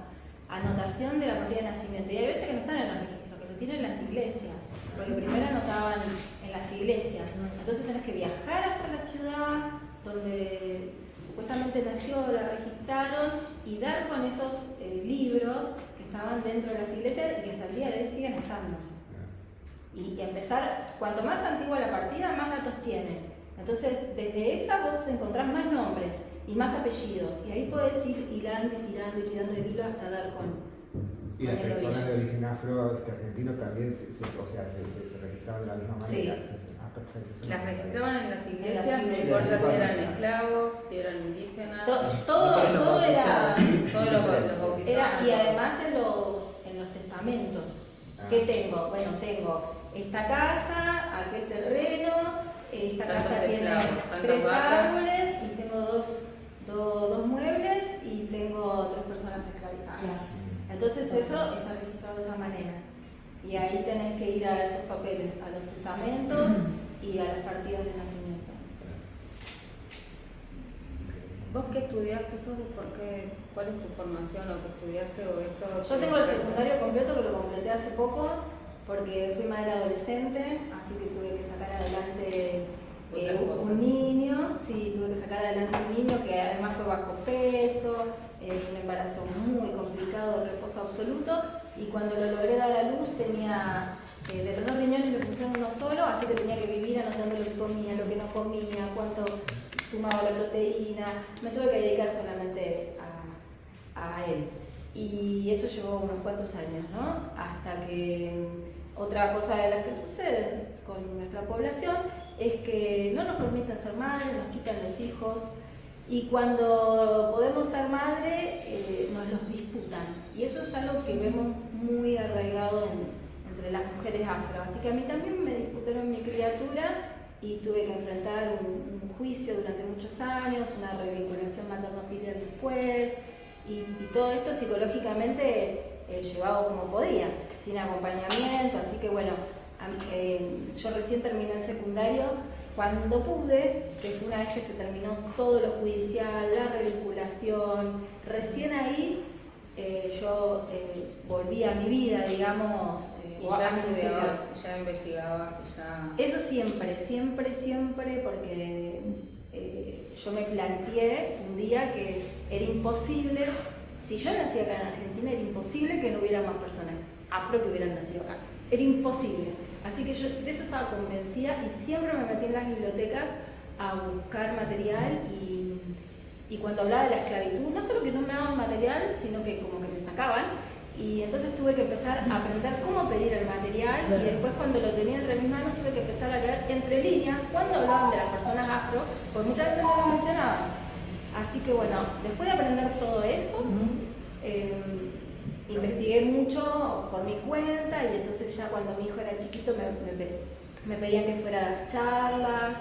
anotación de la partida de nacimiento. Y hay veces que no están en los registros, que lo tienen en las iglesias, porque primero anotaban en las iglesias, ¿no? Entonces tenés que viajar hasta la ciudad donde supuestamente nació, la registraron, y dar con esos libros que estaban dentro de las iglesias y que hasta el día de hoy siguen estando. Y empezar, cuanto más antigua la partida, más datos tiene. Entonces, desde esa vos encontrás más nombres y más apellidos, y ahí podés ir hilando y tirando el hilo hasta dar con... Y las personas de origen afro-argentino también se registraban de la misma manera. Sí. Perfecto. Las registraban en las iglesias, no importa si eran esclavos, si eran indígenas. Todo era... Todos los bautizados. Y además en los testamentos. ¿Qué tengo? Bueno, tengo esta casa, aquel terreno, esta casa tiene 3 árboles y tengo dos muebles y tengo 3 personas esclavizadas. Entonces eso está registrado de esa manera. Y ahí tenés que ir a esos papeles, a los testamentos y a las partidas de nacimiento. ¿Vos qué estudiaste? ¿Cuál es tu formación o qué estudiaste? O esto? Yo tengo el secundario completo, que lo completé hace poco, porque fui madre adolescente, así que tuve que sacar adelante un niño. Sí, tuve que sacar adelante un niño que además fue bajo peso, un embarazo muy complicado, reposo absoluto, y cuando lo logré dar a luz tenía, de los 2 riñones le pusieron uno solo, así que tenía que vivir en comía, cuánto sumaba la proteína. Me tuve que dedicar solamente a él. Y eso llevó unos cuantos años, ¿no? Hasta que otra cosa de las que sucede con nuestra población es que no nos permiten ser madres, nos quitan los hijos. Y cuando podemos ser madre, nos los disputan. Y eso es algo que vemos muy arraigado entre las mujeres afro. Así que a mí también me disputaron mi criatura y tuve que enfrentar un juicio durante muchos años, una revinculación materno-filial después, y todo esto psicológicamente llevado como podía, sin acompañamiento. Así que bueno, yo recién terminé el secundario. Cuando pude, que fue una vez que se terminó todo lo judicial, la revinculación, recién ahí yo volví a mi vida, digamos. Y ya investigabas, ya... Eso siempre, porque yo me planteé un día que era imposible, si yo nací acá en Argentina, era imposible que no hubiera más personas afro que hubieran nacido acá. Era imposible. Así que yo de eso estaba convencida y siempre me metí en las bibliotecas a buscar material y cuando hablaba de la esclavitud, no solo que no me daban material, sino que como que me sacaban, y entonces tuve que empezar a aprender cómo pedir el material y después cuando lo tenía entre mis manos tuve que empezar a leer entre líneas cuando hablaban de las personas afro, porque muchas veces no lo mencionaban. Así que bueno, después de aprender todo eso, investigué mucho por mi cuenta y entonces ya cuando mi hijo era chiquito me pedían que fuera a dar charlas,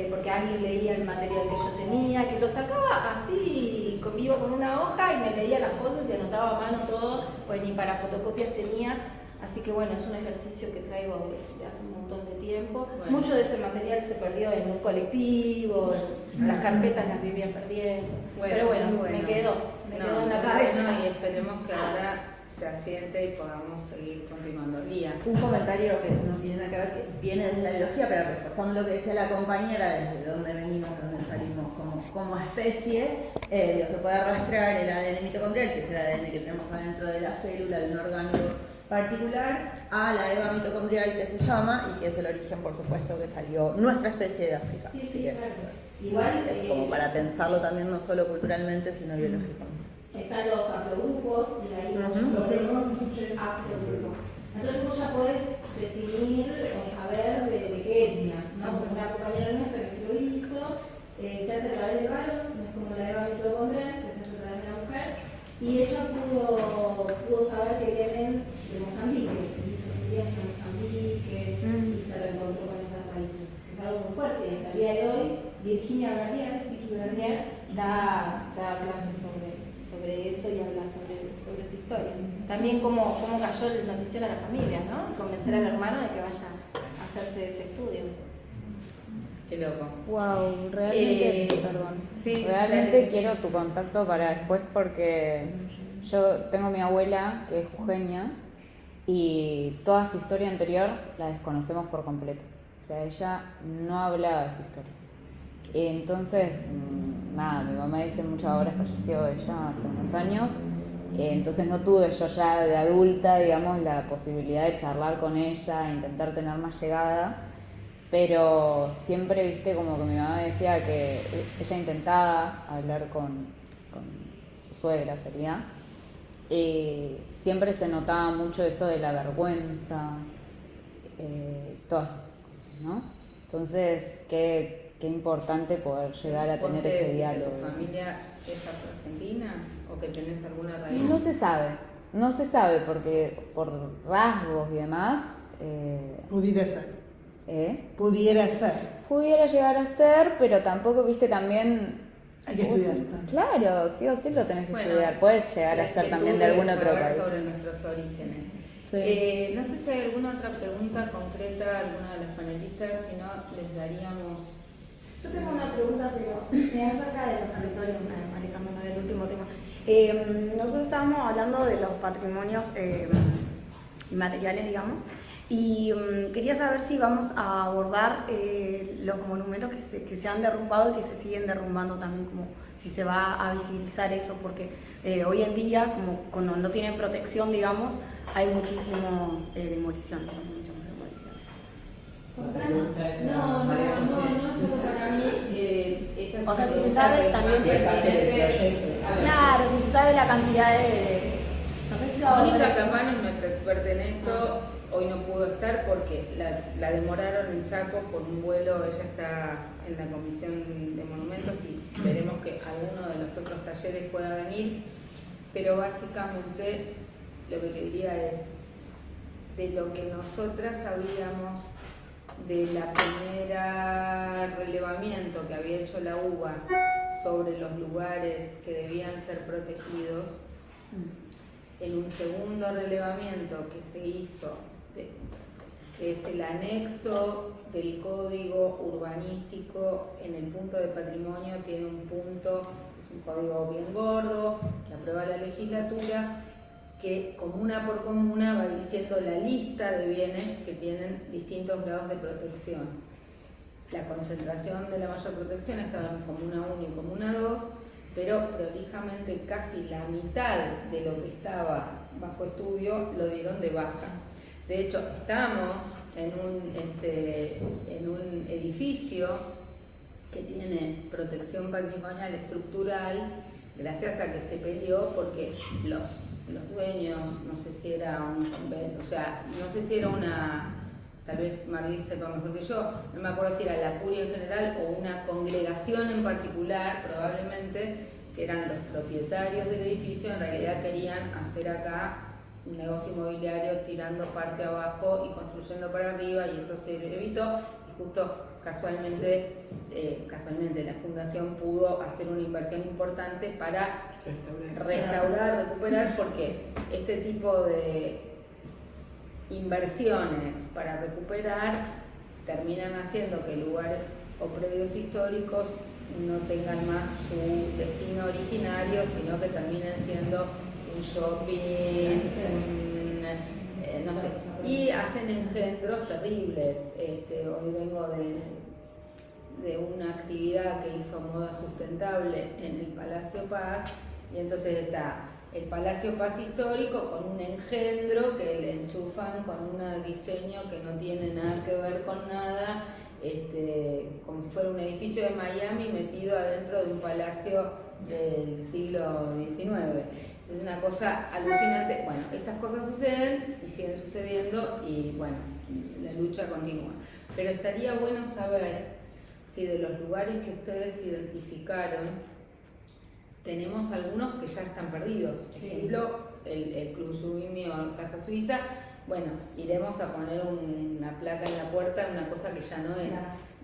porque alguien leía el material que yo tenía, que lo sacaba así, iba con una hoja y me leía las cosas y anotaba a mano todo, pues ni para fotocopias tenía. Así que bueno, es un ejercicio que traigo de hace un montón de tiempo. Bueno. Mucho de ese material se perdió en un colectivo, las carpetas las vivía perdiendo. Bueno, pero bueno, me quedó en la cabeza. Bueno, y esperemos que ahora se asiente y podamos seguir continuando. Lía. Un comentario que no tiene nada que ver, que viene desde la biología, pero reforzando lo que decía la compañera, desde dónde venimos, dónde salimos como especie, se puede rastrear el ADN mitocondrial, que es el ADN que tenemos adentro de la célula, de un orgánulo particular, a la EVA mitocondrial que se llama y que es el origen, por supuesto, que salió nuestra especie de África. Sí, sí, claro. Igual es como para pensarlo también no solo culturalmente, sino biológicamente. Están los haplogrupos y ahí los haplogrupos. Entonces vos ya podés definir o saber de qué etnia, ¿no? Porque una compañera nuestra que se lo hizo, se hace a través de varón, no es como la EVA mitocondrial, que se hace a través de la mujer, y ella pudo saber que vienen de Mozambique, hizo su viaje a Mozambique y se reencontró con esas raíces, que es algo muy fuerte. Y hasta el día de hoy, Vicky Verdier da clases sobre eso y habla sobre su historia. También cómo cayó la noticia a la familia, ¿no? Y convencer al hermano de que vaya a hacerse ese estudio. Qué loco. Wow, realmente, realmente quiero tu contacto para después porque yo tengo mi abuela que es jujeña y toda su historia anterior la desconocemos por completo. O sea, ella no hablaba de su historia. Entonces, nada, mi mamá dice mucho ahora, falleció ella hace unos años, entonces no tuve yo ya de adulta, digamos, la posibilidad de charlar con ella, intentar tener más llegada, pero siempre, viste, como que mi mamá decía que ella intentaba hablar con su suegra, sería, siempre se notaba mucho eso de la vergüenza, todas, ¿no? Entonces, qué importante poder llegar a tener ese diálogo. ¿Tu familia es argentina o que tenés alguna raíz? No se sabe porque por rasgos y demás... Pudiera ser. Pudiera llegar a ser, pero tampoco, viste, también... Hay que estudiar. Claro, sí o sí lo tenés que estudiar. Puedes llegar a ser también de algún otro país. Sobre nuestros orígenes. Sí. No sé si hay alguna otra pregunta concreta, alguna de las panelistas, si no les daríamos... Yo tengo una pregunta, pero es acerca de los territorios, maricando del último tema. Nosotros estábamos hablando de los patrimonios inmateriales, digamos, y quería saber si vamos a abordar los monumentos que se han derrumbado y que se siguen derrumbando también, como si se va a visibilizar eso, porque hoy en día, como cuando no tienen protección, digamos, hay muchísimo demolición. No, solo para O sea, si se sabe, también se claro, si se sabe la cantidad de no sé si Mónica Capano, nuestra experta en esto, hoy no pudo estar porque la demoraron en Chaco por un vuelo. Ella está en la comisión de monumentos y veremos que alguno de los otros talleres pueda venir, pero básicamente lo que te diría es de lo que nosotras sabíamos de la primera relevamiento que había hecho la UBA sobre los lugares que debían ser protegidos. En un segundo relevamiento que se hizo, que es el anexo del código urbanístico en el punto de patrimonio, tiene un punto, es un código bien gordo, que aprueba la legislatura, que comuna por comuna va diciendo la lista de bienes que tienen distintos grados de protección. La concentración de la mayor protección estaba en comuna 1 y comuna 2, pero prolijamente casi la mitad de lo que estaba bajo estudio lo dieron de baja. De hecho, estamos en un edificio que tiene protección patrimonial estructural, gracias a que se peleó porque los dueños, no sé si era un convento, o sea, no sé si era una, tal vez Marlís sepa mejor que yo, no me acuerdo si era la curia en general o una congregación en particular, probablemente, que eran los propietarios del edificio, en realidad querían hacer acá un negocio inmobiliario tirando parte abajo y construyendo para arriba, y eso se evitó, y justo casualmente la fundación pudo hacer una inversión importante para restaurar, recuperar, porque este tipo de inversiones para recuperar terminan haciendo que lugares o predios históricos no tengan más su destino originario, sino que terminen siendo un shopping, no sé, y hacen engendros terribles. Hoy vengo de una actividad que hizo Moda Sustentable en el Palacio Paz, y entonces está el Palacio Paz histórico con un engendro que le enchufan con un diseño que no tiene nada que ver con nada, como si fuera un edificio de Miami metido adentro de un palacio del siglo XIX. Es una cosa alucinante. Bueno, estas cosas suceden y siguen sucediendo, y bueno, la lucha continúa. Pero estaría bueno saber si de los lugares que ustedes identificaron, tenemos algunos que ya están perdidos. Por ejemplo, el Club Subimio Casa Suiza. Bueno, iremos a poner una placa en la puerta, una cosa que ya no es.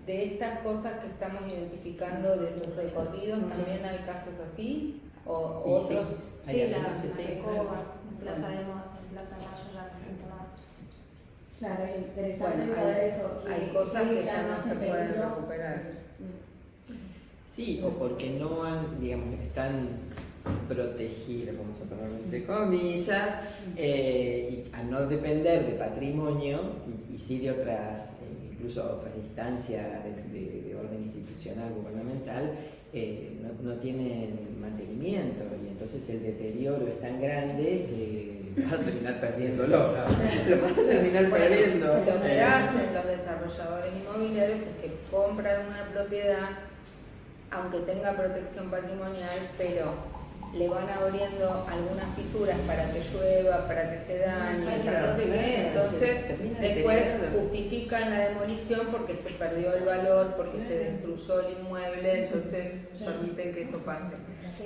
De estas cosas que estamos identificando de tus recorridos, ¿también hay casos así? ¿O otros? Sí, la Coba, en Plaza de Mayo, ya claro, interesante saber eso. Hay cosas que ya no se pueden recuperar. Sí, o porque no han, digamos, están protegidas, vamos a ponerlo entre comillas, y al no depender de patrimonio y sí de otras, incluso otras instancias de orden institucional, gubernamental, no tienen mantenimiento, y entonces el deterioro es tan grande que vas a terminar perdiéndolo. Lo vas a terminar perdiendo. Lo que hacen los desarrolladores inmobiliarios es que compran una propiedad, aunque tenga protección patrimonial, pero le van abriendo algunas fisuras para que llueva, para que se dañe, para no sé qué, entonces después justifican la demolición porque se perdió el valor, porque se destruyó el inmueble, entonces permiten que eso pase.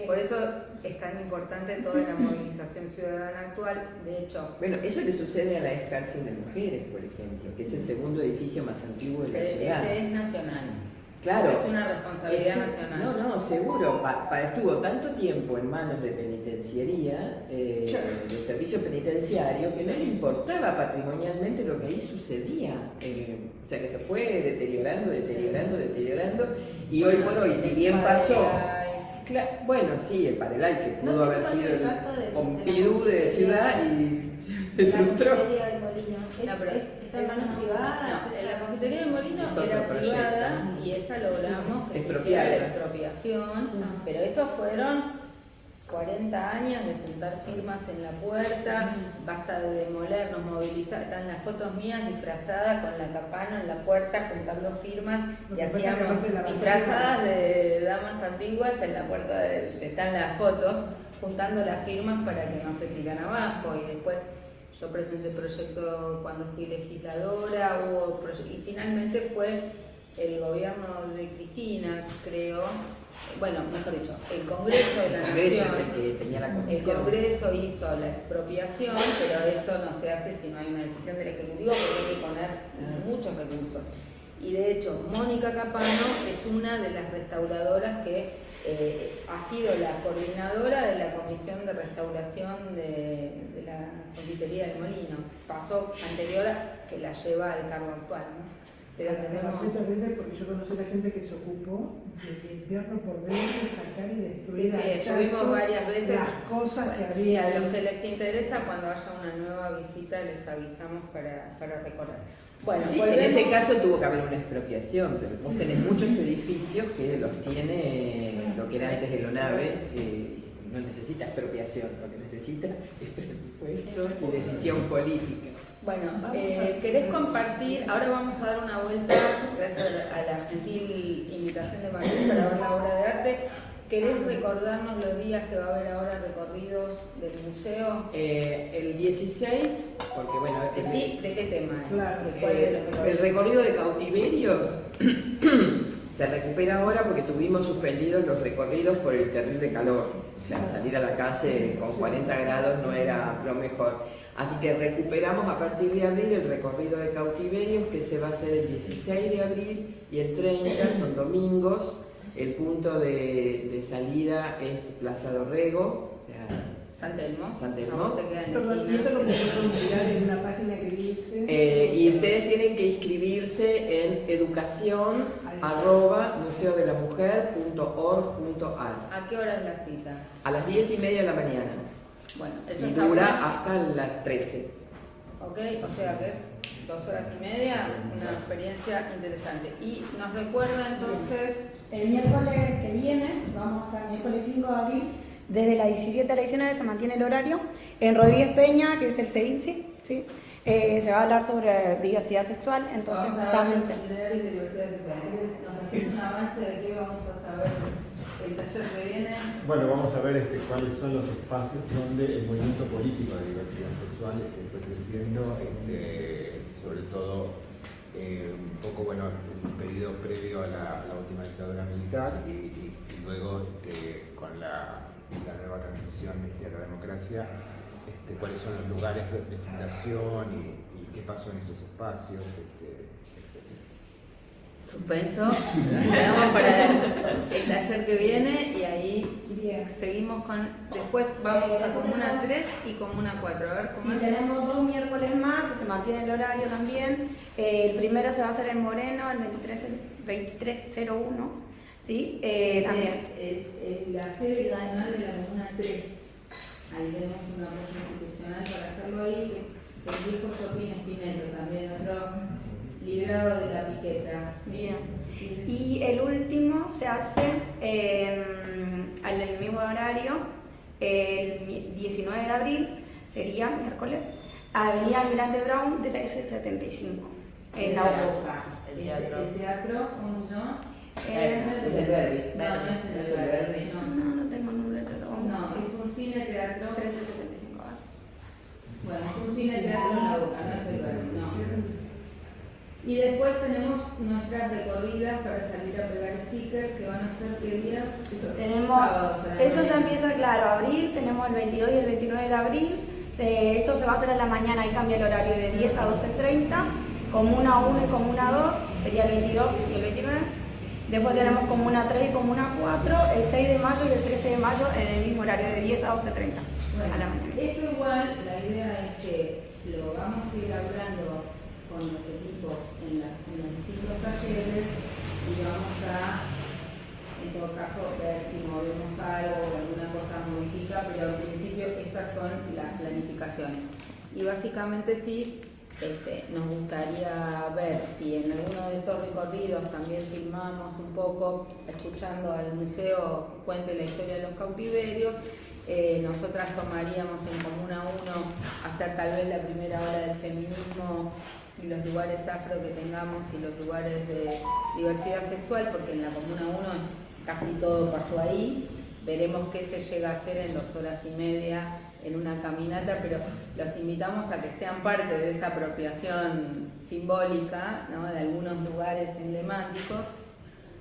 Por eso es tan importante toda la movilización ciudadana actual. De hecho, bueno, eso le sucede a la ex cárcel de mujeres, por ejemplo, que es el segundo edificio más antiguo de la ciudad. Ese es nacional. Claro. Es una responsabilidad nacional. No, seguro. Estuvo tanto tiempo en manos de penitenciaría, del servicio penitenciario, que no le importaba patrimonialmente lo que ahí sucedía. O sea, que se fue deteriorando, y hoy por hoy, si bien pasó... Bueno, sí, el Parelay, que pudo haber sido el Pompidou de ciudad y se frustró. ¿Está en manos privadas? La confitería de Molino era privada y esa logramos que se hiciera la expropiación, pero eso fueron 40 años de juntar firmas en la puerta, basta de demolernos, movilizar, están las fotos mías disfrazadas con la capana en la puerta juntando firmas y hacíamos disfrazadas de damas antiguas en la puerta, están las fotos, juntando las firmas para que no se tiran abajo. Y después yo presenté el proyecto cuando fui legisladora, y finalmente fue el gobierno de Cristina, creo, bueno, mejor dicho, el Congreso de la Nación, es el que tenía la comisión. El Congreso hizo la expropiación, pero eso no se hace si no hay una decisión del Ejecutivo, porque hay que poner muchos recursos. Y de hecho, Mónica Capano es una de las restauradoras que ha sido la coordinadora de la Comisión de Restauración de la Confitería del Molino. Pasó anterior a que la lleva al cargo actual, ¿no? Pero tenemos... La fecha viene porque yo conocí a la gente que se ocupó de limpiarlo por dentro, sacar y destruir. Sí, estuvimos varias veces. Las cosas que había. A los que les interesa, cuando haya una nueva visita, les avisamos para recorrer. Bueno, sí, en ese caso tuvo que haber una expropiación, pero vos tenés muchos edificios que los tiene lo que era antes el ONAVE, no necesita expropiación, lo que necesita es presupuesto y decisión política. Bueno, ¿querés compartir? Ahora vamos a dar una vuelta, gracias a la gentil invitación de María para ver la obra de arte. ¿Querés recordarnos los días que va a haber ahora recorridos del museo? El 16, porque bueno... Sí, ¿de qué tema es? Claro. ¿De cuál de los recorridos? El recorrido de cautiverios se recupera ahora porque tuvimos suspendidos los recorridos por el terrible calor. O sea, salir a la calle con 40 grados no era lo mejor. Así que recuperamos a partir de abril el recorrido de cautiverios, que se va a hacer el 16 de abril y el 30, son domingos. El punto de salida es Plaza Dorrego, o sea, San Telmo. San Telmo. Perdón, ¿y esto lo puedo mirar en una página que dice? Y ustedes tienen que inscribirse en educación@museodelamujer.org.ar. ¿A qué hora es la cita? A las 10:30 de la mañana. Bueno, eso y está dura bueno. hasta las 13. Ok, o sea que es 2 horas y media, una experiencia interesante. Y nos recuerda entonces... El miércoles que viene, vamos hasta el miércoles 5 de abril, desde las 17 a las 19 se mantiene el horario. En Rodríguez Peña, que es el CEINSI, ¿sí? Se va a hablar sobre diversidad sexual, entonces vamos a justamente... ver itinerarios de diversidad sexual. Entonces, ¿nos haces un avance de qué vamos a saber el taller que viene? Bueno, vamos a ver cuáles son los espacios donde el movimiento político de diversidad sexual fue creciendo, sobre todo un poco, bueno, el periodo previo a la última dictadura militar y luego con la nueva transición a la democracia, cuáles son los lugares de fundación y qué pasó en esos espacios, etc. Suspenso. Quedamos para el taller que viene y ahí seguimos con... Después vamos a Comuna 3 y Comuna 4. A ver cómo Sí, tenemos 2 miércoles más, que se mantiene el horario también. El primero se va a hacer en Moreno, el 2301. ¿Sí? También. Es la sede canal de la Comuna 3. Ahí tenemos un apoyo institucional para hacerlo ahí, que es el viejo Shopping Espineto, también otro librado de la piqueta. ¿Sí? Bien. Y el último se hace al mismo horario, el 19 de abril, sería miércoles, Avenida Almirante Brown, 1375. En la Boca. El teatro, ¿cómo se llama? Es el Verdi. No, no es el Verdi. No tengo nombre de todo. No, es un cine teatro. 1375. Bueno, es un cine teatro en la Boca, no es el Verdi, no. Y después tenemos nuestras recorridas para salir a pegar stickers, que van a ser ¿qué días? Tenemos, eso ya empieza, claro, abril, tenemos el 22 y el 29 de abril. Esto se va a hacer a la mañana y cambia el horario de 10 a 12:30. Comuna 1 y Comuna 2, sería el 22 y el 29. Después tenemos Comuna 3 y Comuna 4, el 6 de mayo y el 13 de mayo en el mismo horario de 10 a 12:30 bueno, a la mañana. Esto igual, la idea es que lo vamos a ir hablando con los equipos en los distintos talleres y vamos a, en todo caso, ver si movemos algo o alguna cosa modifica, pero en principio estas son las planificaciones. Y básicamente sí, nos gustaría ver si en alguno de estos recorridos también filmamos un poco, escuchando al museo, cuente la historia de los cautiverios, Nosotras tomaríamos en Comuna 1 hacer tal vez la primera hora del feminismo y los lugares afro que tengamos y los lugares de diversidad sexual, porque en la Comuna 1 casi todo pasó ahí. Veremos qué se llega a hacer en 2 horas y media en una caminata, pero los invitamos a que sean parte de esa apropiación simbólica, ¿no?, de algunos lugares emblemáticos.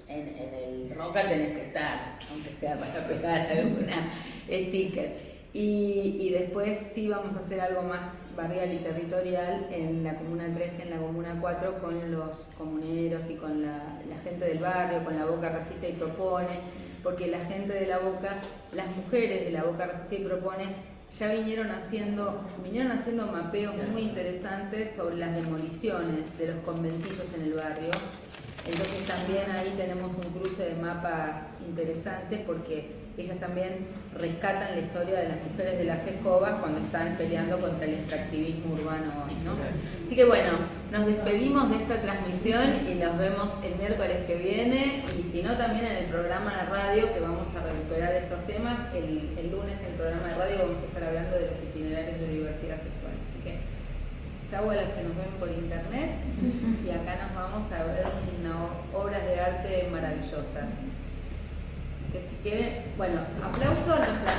En el Roca tenés que estar, aunque sea para pegar alguna sticker. Y después sí vamos a hacer algo más barrial y territorial en la Comuna 3, en la Comuna 4, con los comuneros y con la gente del barrio, con la Boca Resiste y Propone, porque la gente de la Boca, las mujeres de la Boca Resiste y Propone, ya vinieron haciendo mapeos muy interesantes sobre las demoliciones de los conventillos en el barrio. Entonces también ahí tenemos un cruce de mapas interesantes, porque ellas también rescatan la historia de las mujeres de las escobas cuando están peleando contra el extractivismo urbano hoy, ¿no? Así que bueno, nos despedimos de esta transmisión y nos vemos el miércoles que viene, y si no también en el programa de radio, que vamos a recuperar estos temas. El lunes en el programa de radio vamos a estar hablando de los itinerarios de diversidad sexual. Así que chau a los que nos ven por internet, y acá nos vamos a ver obras de arte maravillosas. Que si quieren, bueno, aplauso a nuestras